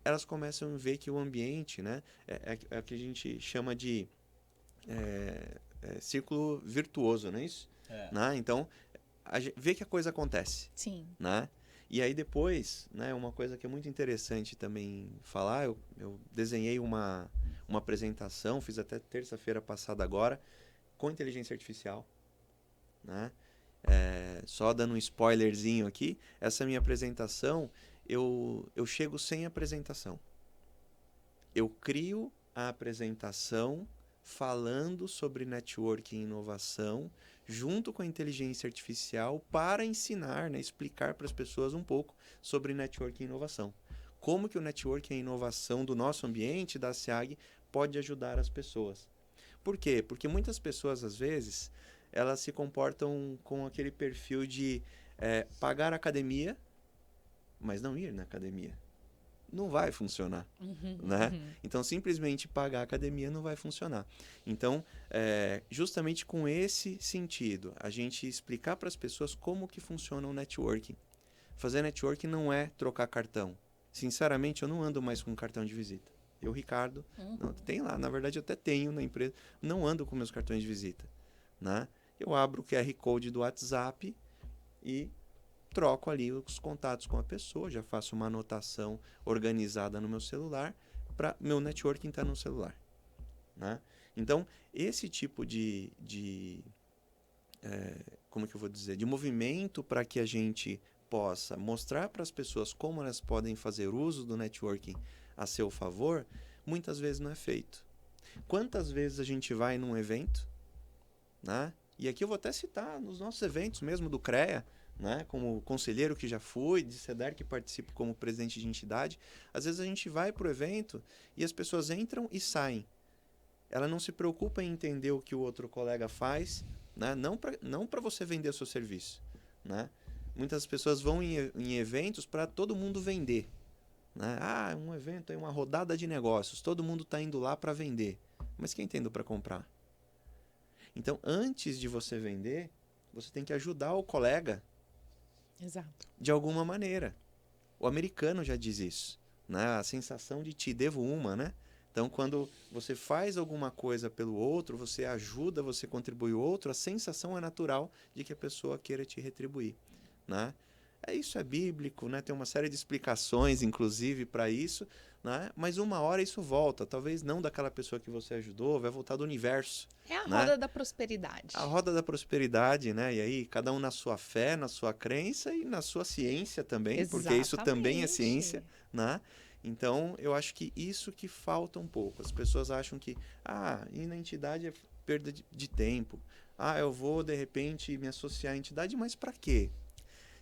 elas começam a ver que o ambiente, né, é o que a gente chama de círculo virtuoso, não é isso? Né? Então, vê que a coisa acontece. Sim. Né? E aí depois, né, uma coisa que é muito interessante também falar, eu desenhei uma apresentação, fiz até terça-feira passada agora, com inteligência artificial. Né? Só dando um spoilerzinho aqui, essa minha apresentação, eu chego sem apresentação. Eu crio a apresentação falando sobre networking e inovação, junto com a inteligência artificial, para ensinar, né, explicar para as pessoas um pouco sobre networking e inovação. Como que o networking e a inovação do nosso ambiente, da SEAG, pode ajudar as pessoas. Por quê? Porque muitas pessoas, às vezes, elas se comportam com aquele perfil de pagar a academia, mas não ir na academia. Não vai funcionar, né? Então, simplesmente pagar a academia não vai funcionar. Então, justamente com esse sentido, a gente explicar para as pessoas como que funciona o networking. Fazer networking não é trocar cartão. Sinceramente, eu não ando mais com cartão de visita. Eu, Ricardo, não, tem lá, na verdade eu até tenho na empresa, não ando com meus cartões de visita. né? Eu abro o QR Code do WhatsApp e troco ali os contatos com a pessoa, já faço uma anotação organizada no meu celular para meu networking estar no celular, né? Então, esse tipo como que eu vou dizer, de movimento para que a gente possa mostrar para as pessoas como elas podem fazer uso do networking a seu favor, muitas vezes não é feito. Quantas vezes a gente vai num evento, né? E aqui eu vou até citar nos nossos eventos mesmo do CREA, né? Como conselheiro que já fui, de CEDER que participo como presidente de entidade, às vezes a gente vai para o evento e as pessoas entram e saem. Ela não se preocupa em entender o que o outro colega faz, né? Não para você vender o seu serviço, né? Muitas pessoas vão em eventos para todo mundo vender, né? Ah, um evento, é uma rodada de negócios, todo mundo está indo lá para vender. Mas quem está indo para comprar? Então, antes de você vender, você tem que ajudar o colega Exato. de alguma maneira. O americano já diz isso, né? A sensação de te devo uma, né? Então, quando você faz alguma coisa pelo outro, você ajuda, você contribui o outro, a sensação é natural de que a pessoa queira te retribuir, né? Isso é bíblico, né? Tem uma série de explicações, inclusive, para isso, né? Mas uma hora isso volta. Talvez não daquela pessoa que você ajudou, vai voltar do universo. É a né? roda da prosperidade. A roda da prosperidade, né? E aí, cada um na sua fé, na sua crença e na sua ciência também, porque isso também é ciência, né? Então, eu acho que isso que falta um pouco. As pessoas acham que, ir na entidade é perda de tempo. Eu vou, de repente, me associar à entidade, mas para quê?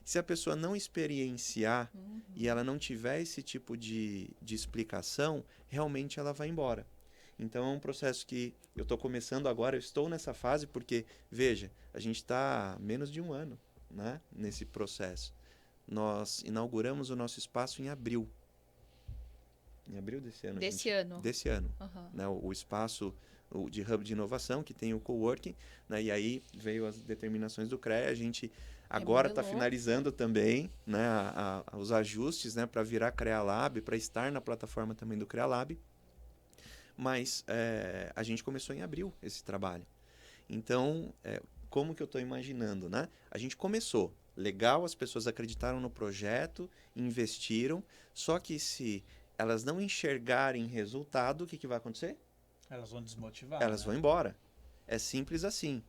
Se a pessoa não experienciar e ela não tiver esse tipo de explicação, realmente ela vai embora. Então, é um processo que eu estou começando agora, eu estou nessa fase porque, veja, a gente está há menos de um ano, né, nesse processo. Nós inauguramos o nosso espaço em abril. Em abril desse ano. Desse ano. Uhum. Né, o espaço de hub de inovação, que tem o coworking, né, e aí veio as determinações do CREA, a gente agora está finalizando também, né, os ajustes, né, para virar CREA Lab, para estar na plataforma também do CREA Lab. Mas a gente começou em abril esse trabalho. Então, como que eu estou imaginando, né? A gente começou, legal, as pessoas acreditaram no projeto, investiram, só que se elas não enxergarem resultado, o que vai acontecer? Elas vão desmotivar. Elas vão embora. É simples assim,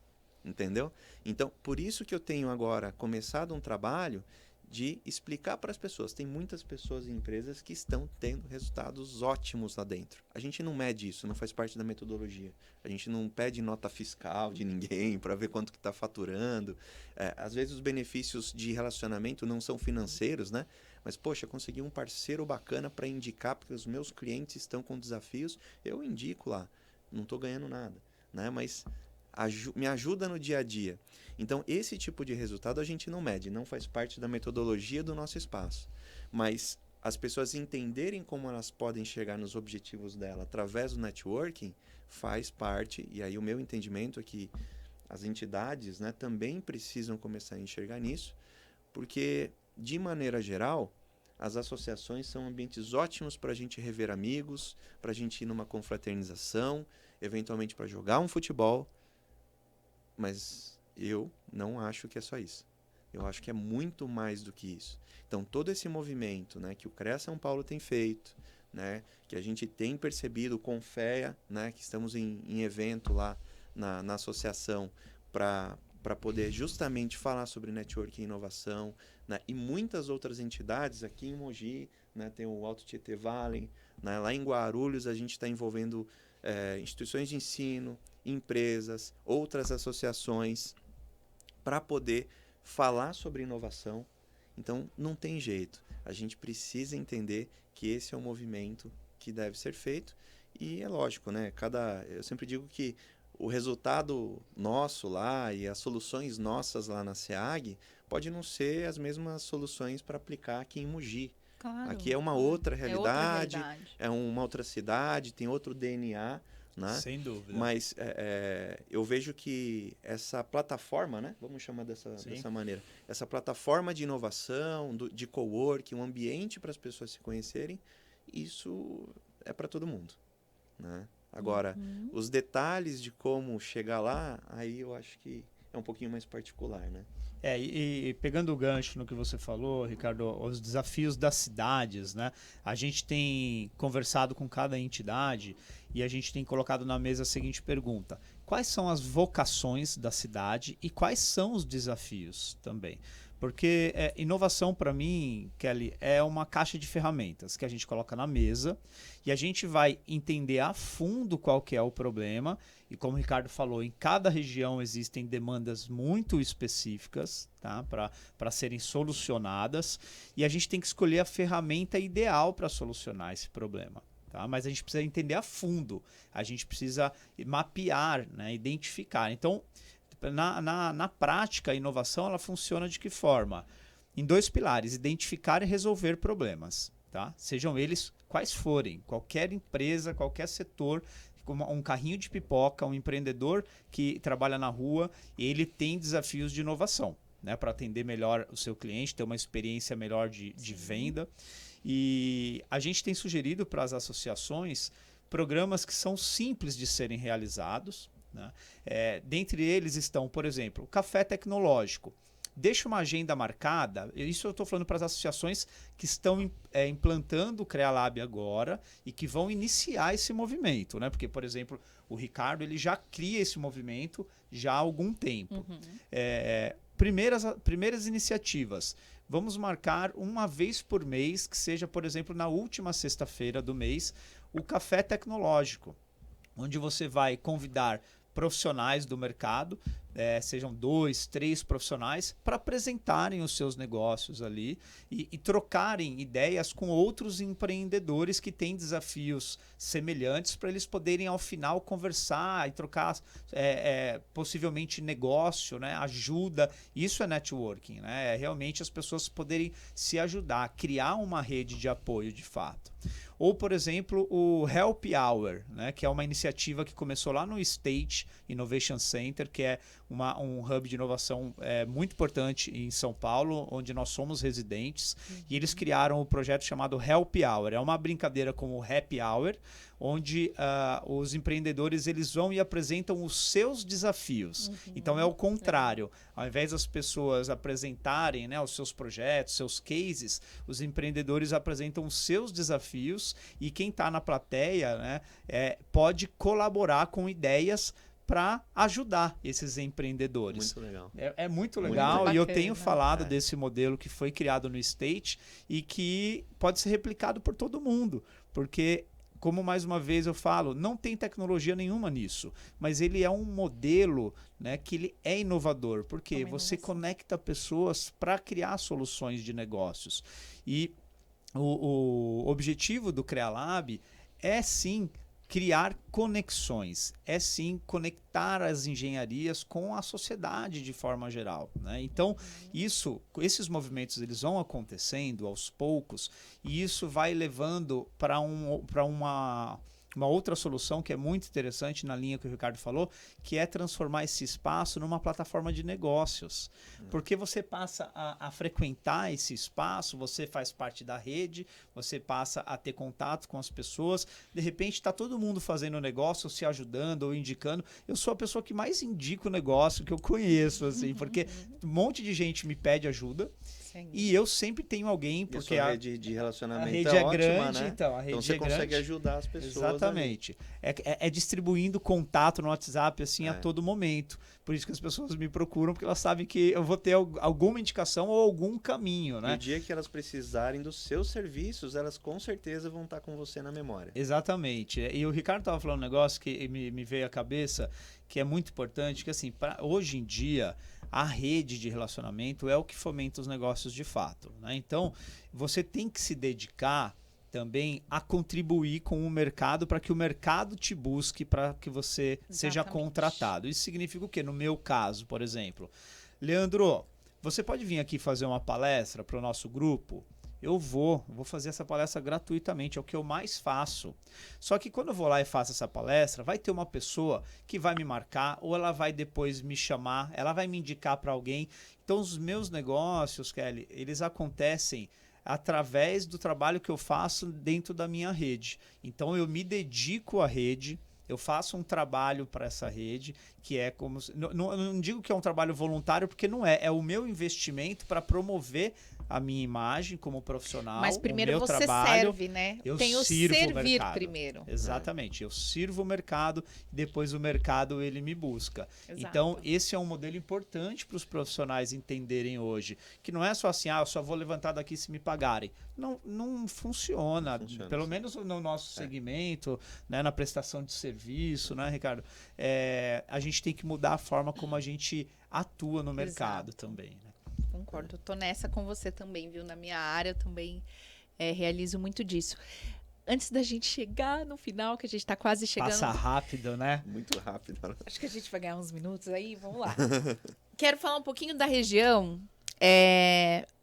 entendeu? Então, por isso que eu tenho agora começado um trabalho de explicar para as pessoas. Tem muitas pessoas e empresas que estão tendo resultados ótimos lá dentro. A gente não mede isso, não faz parte da metodologia. A gente não pede nota fiscal de ninguém para ver quanto que está faturando. Às vezes os benefícios de relacionamento não são financeiros, né? Mas, poxa, consegui um parceiro bacana para indicar, porque os meus clientes estão com desafios, eu indico lá. Não estou ganhando nada, né? Mas me ajuda no dia a dia. Então, esse tipo de resultado a gente não mede, não faz parte da metodologia do nosso espaço. Mas as pessoas entenderem como elas podem chegar nos objetivos dela através do networking faz parte, e aí o meu entendimento é que as entidades, né, também precisam começar a enxergar nisso, porque, de maneira geral, as associações são ambientes ótimos para a gente rever amigos, para a gente ir numa confraternização, eventualmente para jogar um futebol, mas eu não acho que é só isso. Eu acho que é muito mais do que isso. Então, todo esse movimento, né, que o CREA São Paulo tem feito, né, que a gente tem percebido com FEA, né, que estamos em evento lá na associação para poder justamente falar sobre networking e inovação, né, e muitas outras entidades aqui em Mogi, né, tem o Alto Tietê Valley, né, lá em Guarulhos a gente está envolvendo instituições de ensino, empresas, outras associações, para poder falar sobre inovação. Então, não tem jeito. A gente precisa entender que esse é um movimento que deve ser feito. E é lógico, né? Eu sempre digo que o resultado nosso lá e as soluções nossas lá na SEAG pode não ser as mesmas soluções para aplicar aqui em Mogi. Claro, aqui é uma outra realidade, é uma outra cidade, tem outro DNA, né? Sem dúvida. Mas eu vejo que essa plataforma, né? Vamos chamar dessa maneira, essa plataforma de inovação, de coworking, um ambiente para as pessoas se conhecerem, isso é para todo mundo, né? Agora, os detalhes de como chegar lá, aí eu acho que é um pouquinho mais particular, né? E pegando o gancho no que você falou, Ricardo, os desafios das cidades, né? A gente tem conversado com cada entidade e a gente tem colocado na mesa a seguinte pergunta: quais são as vocações da cidade e quais são os desafios também? Porque inovação, para mim, Kelly, é uma caixa de ferramentas que a gente coloca na mesa e a gente vai entender a fundo qual que é o problema. E como o Ricardo falou, em cada região existem demandas muito específicas, tá, para serem solucionadas. E a gente tem que escolher a ferramenta ideal para solucionar esse problema. Tá? Mas a gente precisa entender a fundo, a gente precisa mapear, né, identificar. Então, na prática, a inovação ela funciona de que forma? Em 2 pilares: identificar e resolver problemas, tá? Sejam eles quais forem, qualquer empresa, qualquer setor, como um carrinho de pipoca, um empreendedor que trabalha na rua, ele tem desafios de inovação, né, para atender melhor o seu cliente, ter uma experiência melhor de venda. E a gente tem sugerido para as associações programas que são simples de serem realizados, né? Dentre eles estão, por exemplo, o café tecnológico. Deixa uma agenda marcada, isso eu estou falando para as associações que estão implantando o CREALab agora e que vão iniciar esse movimento, né? Porque, por exemplo, o Ricardo ele já cria esse movimento já há algum tempo. Primeiras iniciativas. Vamos marcar uma vez por mês, que seja, por exemplo, na última sexta-feira do mês, o café tecnológico, onde você vai convidar profissionais do mercado, sejam 2, 3 profissionais, para apresentarem os seus negócios ali e trocarem ideias com outros empreendedores que têm desafios semelhantes, para eles poderem, ao final, conversar e trocar possivelmente negócio, né, ajuda. Isso é networking, né? É realmente as pessoas poderem se ajudar, criar uma rede de apoio de fato. Ou, por exemplo, o Help Hour, né, que é uma iniciativa que começou lá no State Innovation Center, que é um hub de inovação muito importante em São Paulo, onde nós somos residentes. E eles criaram o projeto chamado Help Hour. É uma brincadeira com o Happy Hour, onde os empreendedores eles vão e apresentam os seus desafios. Então é o contrário. Ao invés das pessoas apresentarem, né, os seus projetos, seus cases, os empreendedores apresentam os seus desafios e quem está na plateia, né, pode colaborar com ideias para ajudar esses empreendedores. Muito legal. É muito legal. Muito e eu bacana. tenho falado desse modelo que foi criado no State e que pode ser replicado por todo mundo, porque, como mais uma vez eu falo, não tem tecnologia nenhuma nisso, mas ele é um modelo, né, que ele é inovador, porque você conecta pessoas para criar soluções de negócios. E o objetivo do CREALab é sim criar conexões, é sim conectar as engenharias com a sociedade de forma geral, né? Então, esses movimentos eles vão acontecendo aos poucos e isso vai levando para uma outra solução que é muito interessante na linha que o Ricardo falou, que é transformar esse espaço numa plataforma de negócios. Porque você passa a frequentar esse espaço, você faz parte da rede, você passa a ter contato com as pessoas, de repente está todo mundo fazendo negócio, se ajudando ou indicando. Eu sou a pessoa que mais indica o negócio que eu conheço, assim, porque um monte de gente me pede ajuda. Sim. E eu sempre tenho alguém, porque a rede de relacionamento a rede é ótima, grande, né? Então a rede então você consegue grande. ajudar as pessoas. Exatamente. É distribuindo contato no WhatsApp assim a todo momento. Por isso que as pessoas me procuram, porque elas sabem que eu vou ter alguma indicação ou algum caminho, né? E o dia que elas precisarem dos seus serviços, elas com certeza vão estar com você na memória. Exatamente. E o Ricardo estava falando um negócio que me veio à cabeça, que é muito importante, que assim, hoje em dia a rede de relacionamento é o que fomenta os negócios de fato, né? Então, você tem que se dedicar também a contribuir com o mercado para que o mercado te busque para que você seja contratado. Isso significa o quê? No meu caso, por exemplo, Leandro, você pode vir aqui fazer uma palestra para o nosso grupo? Eu vou fazer essa palestra gratuitamente, é o que eu mais faço. Só que quando eu vou lá e faço essa palestra, vai ter uma pessoa que vai me marcar ou ela vai depois me chamar, ela vai me indicar para alguém. Então os meus negócios, Kelly, eles acontecem através do trabalho que eu faço dentro da minha rede. Então eu me dedico à rede, eu faço um trabalho para essa rede, que é como... Não digo que é um trabalho voluntário, porque não é. É o meu investimento para promover a minha imagem como profissional, Mas primeiro o meu você trabalho, serve, né? eu Tem o sirvo o servir mercado. primeiro. Exatamente. Eu sirvo o mercado, depois o mercado ele me busca. Exato. Então, esse é um modelo importante para os profissionais entenderem hoje, que não é só assim, eu só vou levantar daqui se me pagarem. Não funciona. Não funciona Pelo assim. menos no nosso segmento, né, na prestação de serviço, né, Ricardo? A gente tem que mudar a forma como a gente atua no mercado também, né? Concordo, tô nessa com você também, viu? Na minha área eu também realizo muito disso. Antes da gente chegar no final, que a gente tá quase chegando. Passa rápido, né? Muito rápido. Acho que a gente vai ganhar uns minutos aí, vamos lá. Quero falar um pouquinho da região.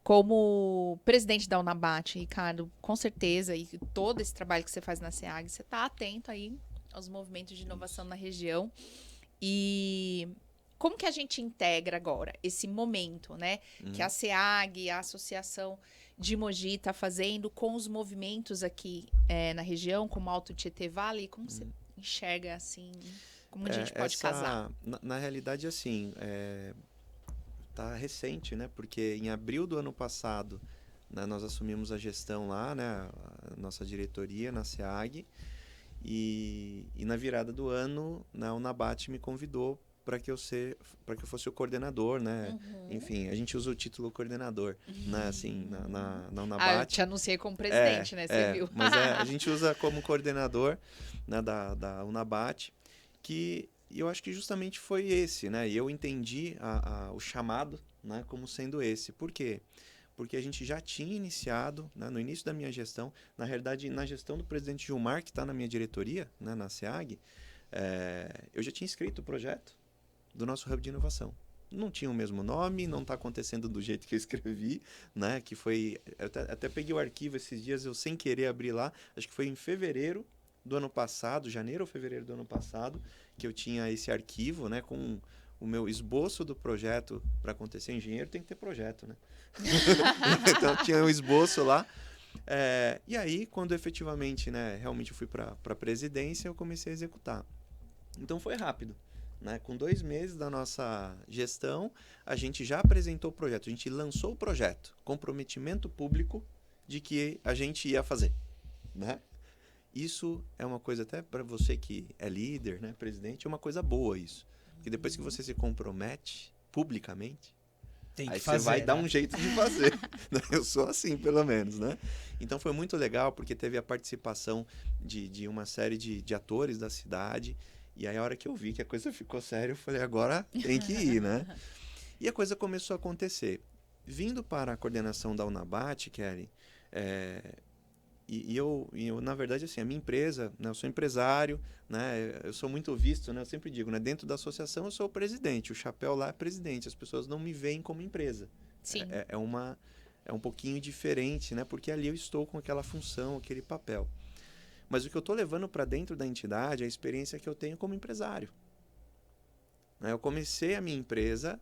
Como presidente da Unabat, Ricardo, com certeza, e todo esse trabalho que você faz na SEAG, você tá atento aí aos movimentos de inovação na região. E como que a gente integra agora esse momento, né? Que a SEAG, a Associação de Mogi, está fazendo com os movimentos aqui na região, como Alto Tietê Vale? Como você enxerga assim? Como a gente pode casar? Na realidade, assim, tá recente, né? Porque em abril do ano passado, né, nós assumimos a gestão lá, né? A nossa diretoria na SEAG. E na virada do ano, né, o Unabat me convidou para que eu fosse o coordenador, né? Enfim, a gente usa o título coordenador, né? Assim, na Unabat. Eu te anunciei como presidente, né? Você viu? Mas a gente usa como coordenador, né, da Unabat, que eu acho que justamente foi esse, né? E eu entendi o chamado, né, como sendo esse. Por quê? Porque a gente já tinha iniciado, né, no início da minha gestão, na realidade, na gestão do presidente Gilmar, que está na minha diretoria, né, na SEAG, eu já tinha escrito o projeto do nosso Hub de Inovação. Não tinha o mesmo nome, não está acontecendo do jeito que eu escrevi, né, que foi... Eu até peguei o arquivo esses dias, eu sem querer abrir lá, acho que foi em fevereiro do ano passado, janeiro ou fevereiro do ano passado, que eu tinha esse arquivo, né, com o meu esboço do projeto para acontecer. Engenheiro tem que ter projeto, né? Então tinha um esboço lá. E aí, quando efetivamente, né, realmente eu fui para a presidência, eu comecei a executar. Então foi rápido, né? Com 2 meses da nossa gestão, a gente já apresentou o projeto, a gente lançou o projeto, comprometimento público de que a gente ia fazer, né? Isso é uma coisa, até para você que é líder, né, presidente, é uma coisa boa isso. Porque depois que você se compromete publicamente, Tem que aí fazer, você vai dar né? um jeito de fazer. Eu sou assim, pelo menos, né? Então foi muito legal, porque teve a participação de uma série de atores da cidade. E aí a hora que eu vi que a coisa ficou séria, eu falei, agora tem que ir, né? E a coisa começou a acontecer. Vindo para a coordenação da Unabat, Kelly, eu, na verdade, assim, a minha empresa, né, eu sou empresário, né, eu sou muito visto, né, eu sempre digo, né, dentro da associação eu sou o presidente, o chapéu lá é presidente, as pessoas não me veem como empresa. Sim. É um pouquinho diferente, né, porque ali eu estou com aquela função, aquele papel. Mas o que eu estou levando para dentro da entidade é a experiência que eu tenho como empresário. Né, eu comecei a minha empresa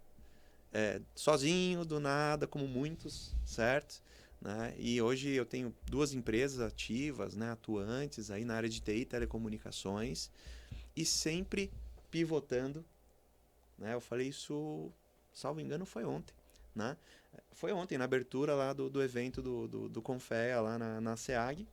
sozinho, do nada, como muitos, certo? Né? E hoje eu tenho 2 empresas ativas, né, atuantes aí na área de TI e telecomunicações, e sempre pivotando, né? Eu falei isso, salvo engano, foi ontem, né? Foi ontem, na abertura lá do evento do Confea lá na SEAG,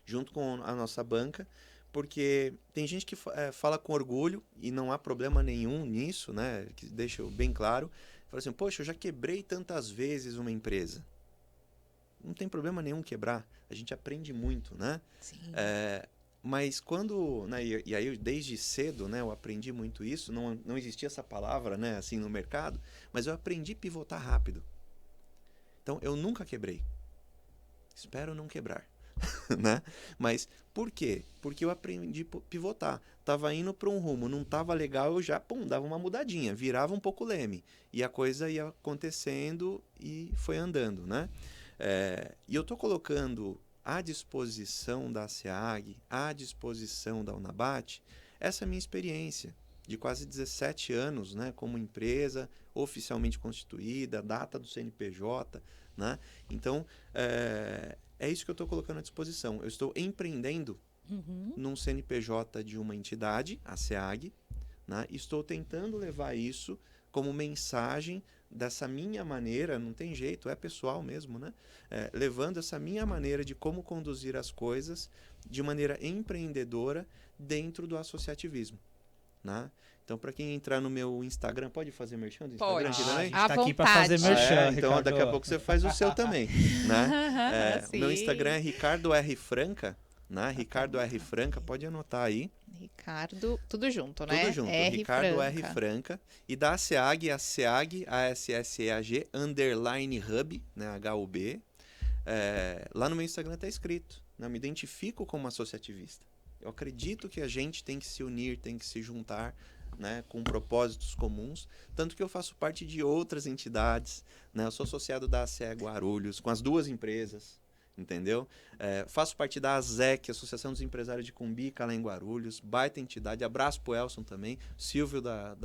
junto com a nossa banca, porque tem gente que fala com orgulho, e não há problema nenhum nisso, né? Que deixa bem claro, fala assim, poxa, eu já quebrei tantas vezes uma empresa. Não tem problema nenhum quebrar. A gente aprende muito, né? Sim. Mas quando... Né, e aí, desde cedo, né, eu aprendi muito isso. Não existia essa palavra, né, assim, no mercado. Mas eu aprendi a pivotar rápido. Então, eu nunca quebrei. Espero não quebrar. Né? Mas por quê? Porque eu aprendi a pivotar. Tava indo para um rumo, não tava legal, eu já, dava uma mudadinha. Virava um pouco o leme. E a coisa ia acontecendo e foi andando, né? E eu estou colocando à disposição da SEAG, à disposição da Unabat, essa minha experiência de quase 17 anos, né, como empresa oficialmente constituída, data do CNPJ, né? Então, é isso que eu estou colocando à disposição. Eu estou empreendendo num CNPJ de uma entidade, a SEAG, né? Estou tentando levar isso como mensagem dessa minha maneira, não tem jeito, é pessoal mesmo, né? Levando essa minha maneira de como conduzir as coisas de maneira empreendedora dentro do associativismo, né? Então, para quem entrar no meu Instagram, pode fazer merchan do Instagram? Pode. A gente À tá aqui para vontade. fazer merchan, Então, Ricardo. daqui a pouco você faz o seu também, né? Sim. Meu Instagram é Ricardo R. Franca, né? Ricardo R. Franca, pode anotar aí. Ricardo, tudo junto, né? Tudo junto, R Ricardo Franca. R. Franca. E da SEAG, a SEAG, ASSEAG, underline hub, né? HUB. Lá no meu Instagram está escrito, né? Eu me identifico como associativista. Eu acredito que a gente tem que se unir, tem que se juntar, né, com propósitos comuns, tanto que eu faço parte de outras entidades, né? Eu sou associado da ACE Guarulhos, com as duas empresas, entendeu? Faço parte da ASEC, Associação dos Empresários de Cumbica, lá em Guarulhos, baita entidade, abraço pro Elson também, Silvio da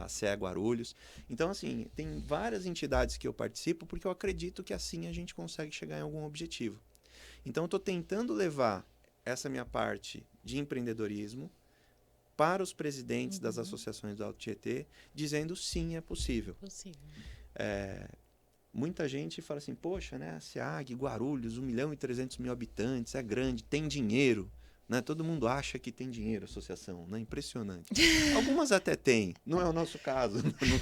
ACE Guarulhos. Então, assim, tem várias entidades que eu participo, porque eu acredito que assim a gente consegue chegar em algum objetivo. Então, eu estou tentando levar essa minha parte de empreendedorismo para os presidentes das associações do Alto Tietê, dizendo sim, é possível. Muita gente fala assim, poxa, né, a SEAG, Guarulhos, 1.300.000 habitantes, é grande, tem dinheiro, né? Todo mundo acha que tem dinheiro, associação, né? Impressionante. Algumas até tem, não é o nosso caso,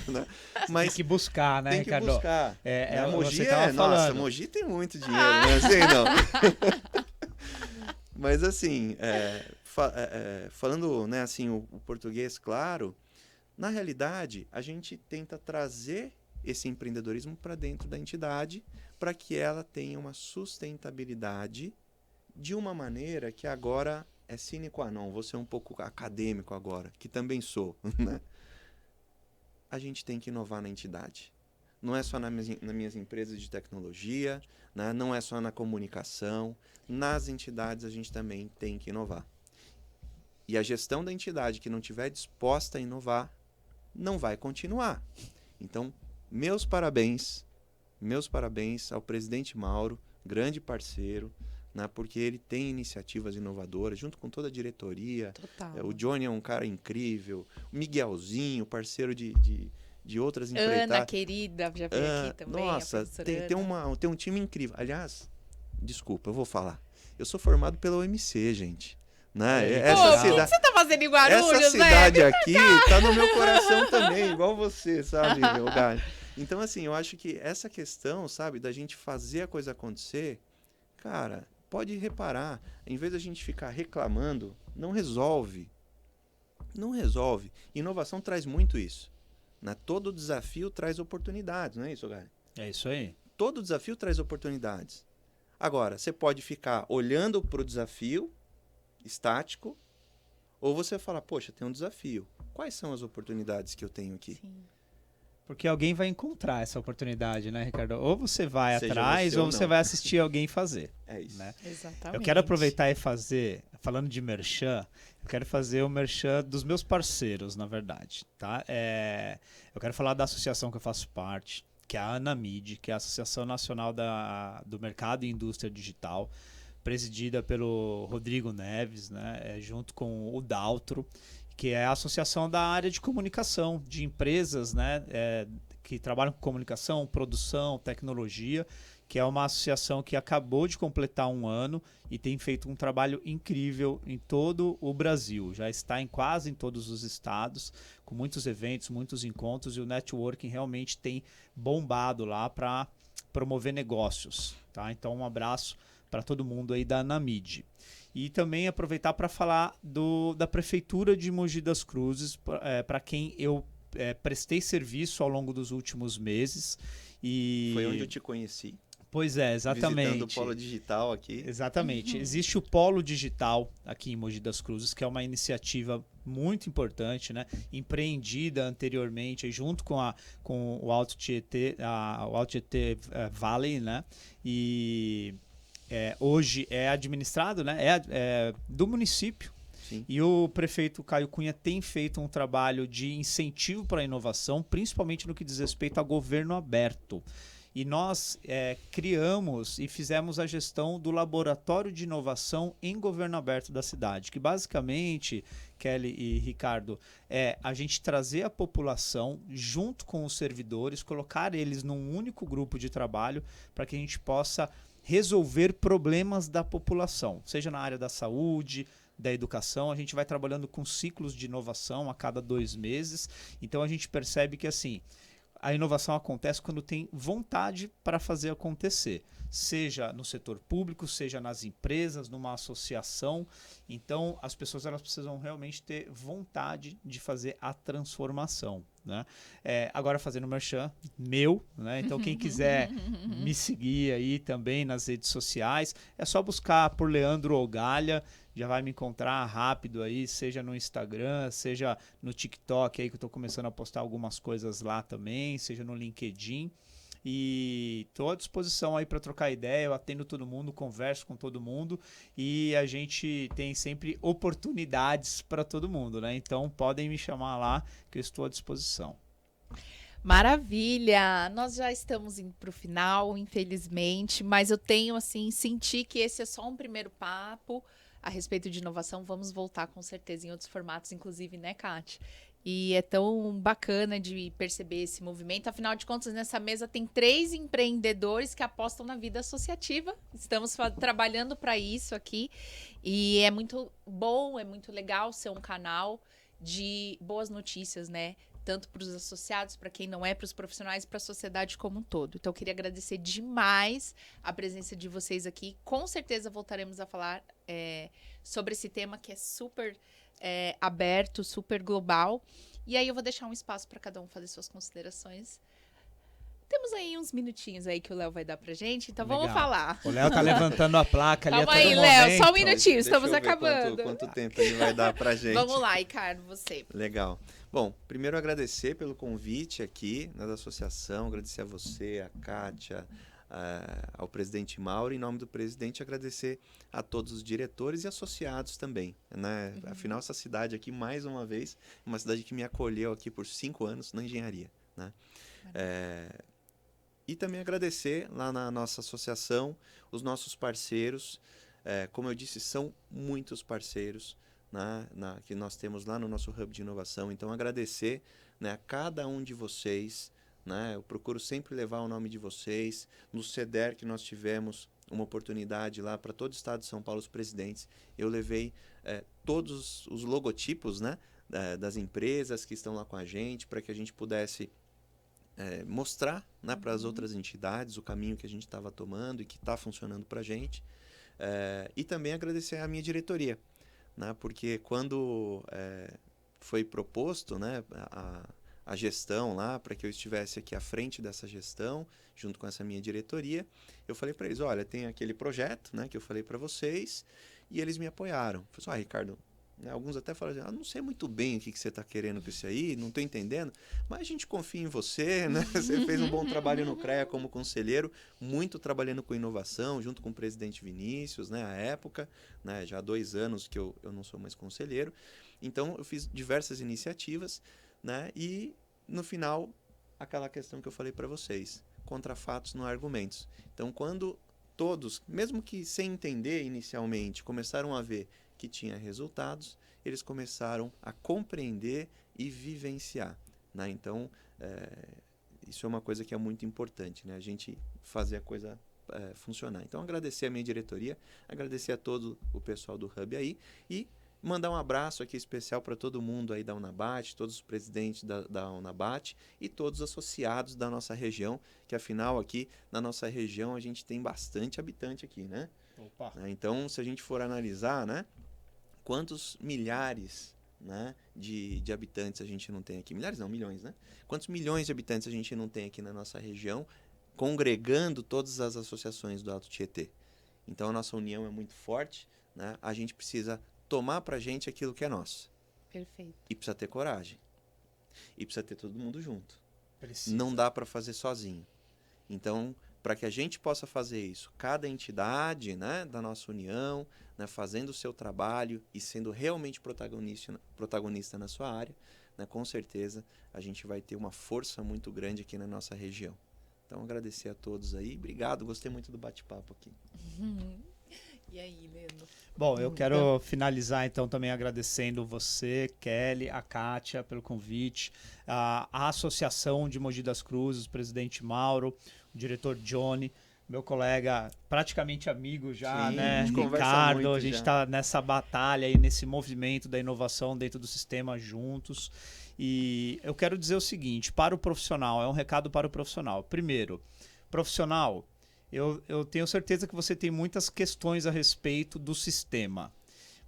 né? Mas tem que buscar, né, tem que Ricardo? buscar. A Mogi nossa, Mogi tem muito dinheiro, não é assim, não. Mas assim, falando, né, assim, o português claro, na realidade, a gente tenta trazer esse empreendedorismo para dentro da entidade para que ela tenha uma sustentabilidade de uma maneira que agora é sine qua non. Vou ser um pouco acadêmico agora, que também sou, né? A gente tem que inovar na entidade. Não é só nas minhas empresas de tecnologia, né? Não é só na comunicação. Nas entidades a gente também tem que inovar. E a gestão da entidade que não estiver disposta a inovar, não vai continuar. Então, meus parabéns ao presidente Mauro, grande parceiro, né? Porque ele tem iniciativas inovadoras, junto com toda a diretoria. Total. O Johnny é um cara incrível, o Miguelzinho, parceiro de outras empreitadas. Ana, querida, já veio aqui também. Nossa, tem um time incrível. Aliás, desculpa, eu vou falar. Eu sou formado pela OMC, gente. Né? O que você tá fazendo em Guarulhos, essa cidade aqui tá no meu coração também, igual você, sabe, meu galho? Então, assim, eu acho que essa questão, sabe, da gente fazer a coisa acontecer, cara, pode reparar, em vez da gente ficar reclamando, não resolve. Não resolve. Inovação traz muito isso. Né? Todo desafio traz oportunidades, não é isso, Gary? É isso aí. Todo desafio traz oportunidades. Agora, você pode ficar olhando para o desafio estático, ou você fala, poxa, tem um desafio. Quais são as oportunidades que eu tenho aqui? Sim. Porque alguém vai encontrar essa oportunidade, né, Ricardo? Ou você vai Seja atrás, você ou ou você não. vai assistir alguém fazer. É isso. Né? Exatamente. Eu quero aproveitar e fazer, falando de merchan, eu quero fazer o merchan dos meus parceiros, na verdade. Tá? Eu quero falar da associação que eu faço parte, que é a ANAMID, que é a Associação Nacional do Mercado e Indústria Digital, presidida pelo Rodrigo Neves, né, junto com o Daltro, que é a associação da área de comunicação, de empresas, né, que trabalham com comunicação, produção, tecnologia, que é uma associação que acabou de completar 1 ano e tem feito um trabalho incrível em todo o Brasil. Já está quase em todos os estados, com muitos eventos, muitos encontros, e o networking realmente tem bombado lá para promover negócios. Tá? Então, um abraço para todo mundo aí da Anamid. E também aproveitar para falar da Prefeitura de Mogi das Cruzes, para quem eu prestei serviço ao longo dos últimos meses. E... Foi onde eu te conheci. Pois é, exatamente. Visitando o Polo Digital aqui. Exatamente. Existe o Polo Digital aqui em Mogi das Cruzes, que é uma iniciativa muito importante, né? Empreendida anteriormente junto com o Alto Tietê, o Alto Tietê Valley, né? E hoje é administrado, né? É do município. Sim. E o prefeito Caio Cunha tem feito um trabalho de incentivo para a inovação, principalmente no que diz respeito a governo aberto. E nós criamos e fizemos a gestão do Laboratório de Inovação em Governo Aberto da cidade, que basicamente, Kelly e Ricardo, é a gente trazer a população junto com os servidores, colocar eles num único grupo de trabalho para que a gente possa resolver problemas da população, seja na área da saúde, da educação. A gente vai trabalhando com ciclos de inovação a cada 2 meses. Então a gente percebe que assim, a inovação acontece quando tem vontade para fazer acontecer, seja no setor público, seja nas empresas, numa associação. Então as pessoas elas precisam realmente ter vontade de fazer a transformação, né? Agora fazendo merchan meu, né? Então quem quiser me seguir aí também nas redes sociais, é só buscar por Leandro Ogalha, já vai me encontrar rápido aí, seja no Instagram, seja no TikTok aí que eu tô começando a postar algumas coisas lá também, seja no LinkedIn. E estou à disposição aí para trocar ideia, eu atendo todo mundo, converso com todo mundo e a gente tem sempre oportunidades para todo mundo, né? Então podem me chamar lá que eu estou à disposição. Maravilha! Nós já estamos indo para o final, infelizmente, mas eu tenho, assim, senti que esse é só um primeiro papo a respeito de inovação. Vamos voltar com certeza em outros formatos, inclusive, né, Kate? E é tão bacana de perceber esse movimento. Afinal de contas, nessa mesa tem 3 empreendedores que apostam na vida associativa. Estamos trabalhando para isso aqui. E é muito bom, é muito legal ser um canal de boas notícias, né? Tanto para os associados, para quem não é, para os profissionais, para a sociedade como um todo. Então, eu queria agradecer demais a presença de vocês aqui. Com certeza voltaremos a falar sobre esse tema que é super aberto, super global. E aí eu vou deixar um espaço para cada um fazer suas considerações. Temos aí uns minutinhos aí que o Léo vai dar pra gente, então Legal. Vamos falar. O Léo tá levantando a placa ali. Calma aí, Léo, só um minutinho, estamos Deixa eu ver acabando. Quanto tempo ele vai dar pra gente. Vamos lá, Ricardo, você. Legal. Bom, primeiro agradecer pelo convite aqui da associação, agradecer a você, a Kátia, ao presidente Mauro, em nome do presidente, agradecer a todos os diretores e associados também, né? Afinal, essa cidade aqui, mais uma vez, é uma cidade que me acolheu aqui por 5 anos na engenharia, né? E também agradecer lá na nossa associação, os nossos parceiros, como eu disse, são muitos parceiros, né, que nós temos lá no nosso Hub de Inovação. Então, agradecer, né, a cada um de vocês, né? Eu procuro sempre levar o nome de vocês. No CEDER, que nós tivemos uma oportunidade lá para todo o estado de São Paulo, os presidentes, eu levei todos os logotipos, né, das empresas que estão lá com a gente, para que a gente pudesse mostrar, né, para as outras entidades o caminho que a gente estava tomando e que está funcionando para a gente. E também agradecer à minha diretoria, né, porque quando foi proposto, né, a gestão lá, para que eu estivesse aqui à frente dessa gestão, junto com essa minha diretoria, eu falei para eles, olha, tem aquele projeto, né, que eu falei para vocês, e eles me apoiaram. Eu falei, Ricardo, né, alguns até falaram, não sei muito bem o que você está querendo com isso aí, não estou entendendo, mas a gente confia em você, né? Você fez um bom trabalho no CREA como conselheiro, muito trabalhando com inovação, junto com o presidente Vinícius, né, à época, né, já há 2 anos que eu não sou mais conselheiro. Então, eu fiz diversas iniciativas, né, e no final, aquela questão que eu falei para vocês, contra fatos, não há argumentos. Então, quando todos, mesmo que sem entender inicialmente, começaram a ver que tinha resultados, eles começaram a compreender e vivenciar, né? Então, isso é uma coisa que é muito importante, né? A gente fazer a coisa funcionar. Então, agradecer a minha diretoria, agradecer a todo o pessoal do Hub aí e mandar um abraço aqui especial para todo mundo aí da Unabat, todos os presidentes da Unabat e todos os associados da nossa região, que afinal aqui na nossa região a gente tem bastante habitante aqui, né? Opa. Então, se a gente for analisar, né, quantos milhares, né, de habitantes a gente não tem aqui? Milhares não, milhões, né? Quantos milhões de habitantes a gente não tem aqui na nossa região, congregando todas as associações do Alto Tietê? Então, a nossa união é muito forte, né? A gente precisa tomar pra gente aquilo que é nosso. Perfeito. E precisa ter coragem. E precisa ter todo mundo junto. Precisa. Não dá para fazer sozinho. Então, para que a gente possa fazer isso, cada entidade, né, da nossa união, né, fazendo o seu trabalho e sendo realmente protagonista na sua área, né, com certeza a gente vai ter uma força muito grande aqui na nossa região. Então, agradecer a todos aí. Obrigado, gostei muito do bate-papo aqui. E aí, Leandro? Bom, eu quero finalizar então também agradecendo você, Kelly, a Kátia pelo convite, a Associação de Mogi das Cruzes, o presidente Mauro, o diretor Johnny, meu colega, praticamente amigo já, Sim, né? a gente conversa Ricardo, muito a gente já. está nessa batalha aí, nesse movimento da inovação dentro do sistema juntos. E eu quero dizer o seguinte, para o profissional, é um recado para o profissional. Primeiro, profissional, eu tenho certeza que você tem muitas questões a respeito do sistema,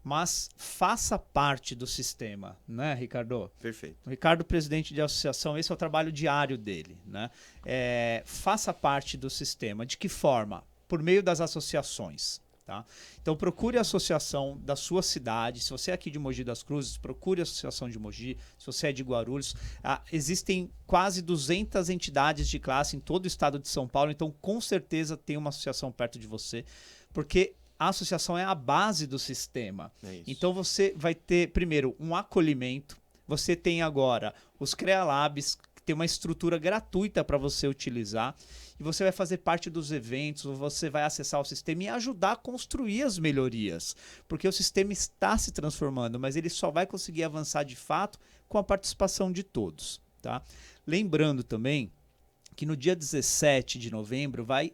mas faça parte do sistema, né, Ricardo? Perfeito. O Ricardo, presidente de associação, esse é o trabalho diário dele, né? Faça parte do sistema. De que forma? Por meio das associações. Tá? Então procure a associação da sua cidade. Se você é aqui de Mogi das Cruzes, procure a associação de Mogi. Se você é de Guarulhos, existem quase 200 entidades de classe em todo o estado de São Paulo, então com certeza tem uma associação perto de você, porque a associação é a base do sistema. Então você vai ter, primeiro, um acolhimento. Você tem agora os CREALabs, que tem uma estrutura gratuita para você utilizar. E você vai fazer parte dos eventos, você vai acessar o sistema e ajudar a construir as melhorias. Porque o sistema está se transformando, mas ele só vai conseguir avançar de fato com a participação de todos. Tá? Lembrando também que no dia 17 de novembro vai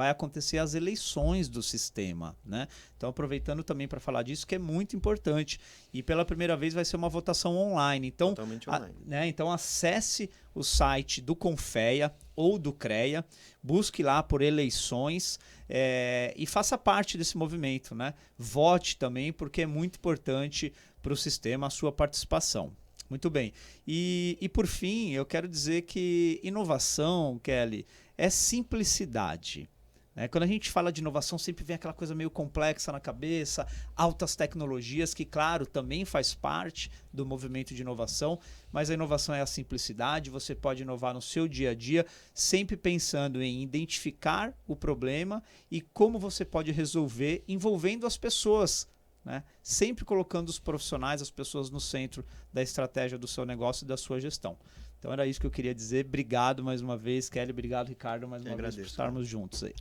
acontecer as eleições do sistema, né? Então, aproveitando também para falar disso, que é muito importante. E pela primeira vez vai ser uma votação online. Então, totalmente online. Então acesse o site do Confeia ou do CREA, busque lá por eleições e faça parte desse movimento, né? Vote também, porque é muito importante para o sistema a sua participação. Muito bem. E por fim, eu quero dizer que inovação, Kelly, é simplicidade. Né? Quando a gente fala de inovação, sempre vem aquela coisa meio complexa na cabeça, altas tecnologias, que, claro, também faz parte do movimento de inovação, mas a inovação é a simplicidade, você pode inovar no seu dia a dia, sempre pensando em identificar o problema e como você pode resolver envolvendo as pessoas, né? Sempre colocando os profissionais, as pessoas no centro da estratégia do seu negócio e da sua gestão. Então era isso que eu queria dizer. Obrigado mais uma vez, Kelly. Obrigado, Ricardo, mais uma vez por estarmos juntos aí.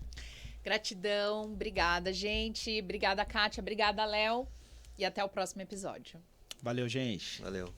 Gratidão, obrigada, gente. Obrigada, Kátia. Obrigada, Léo. E até o próximo episódio. Valeu, gente. Valeu.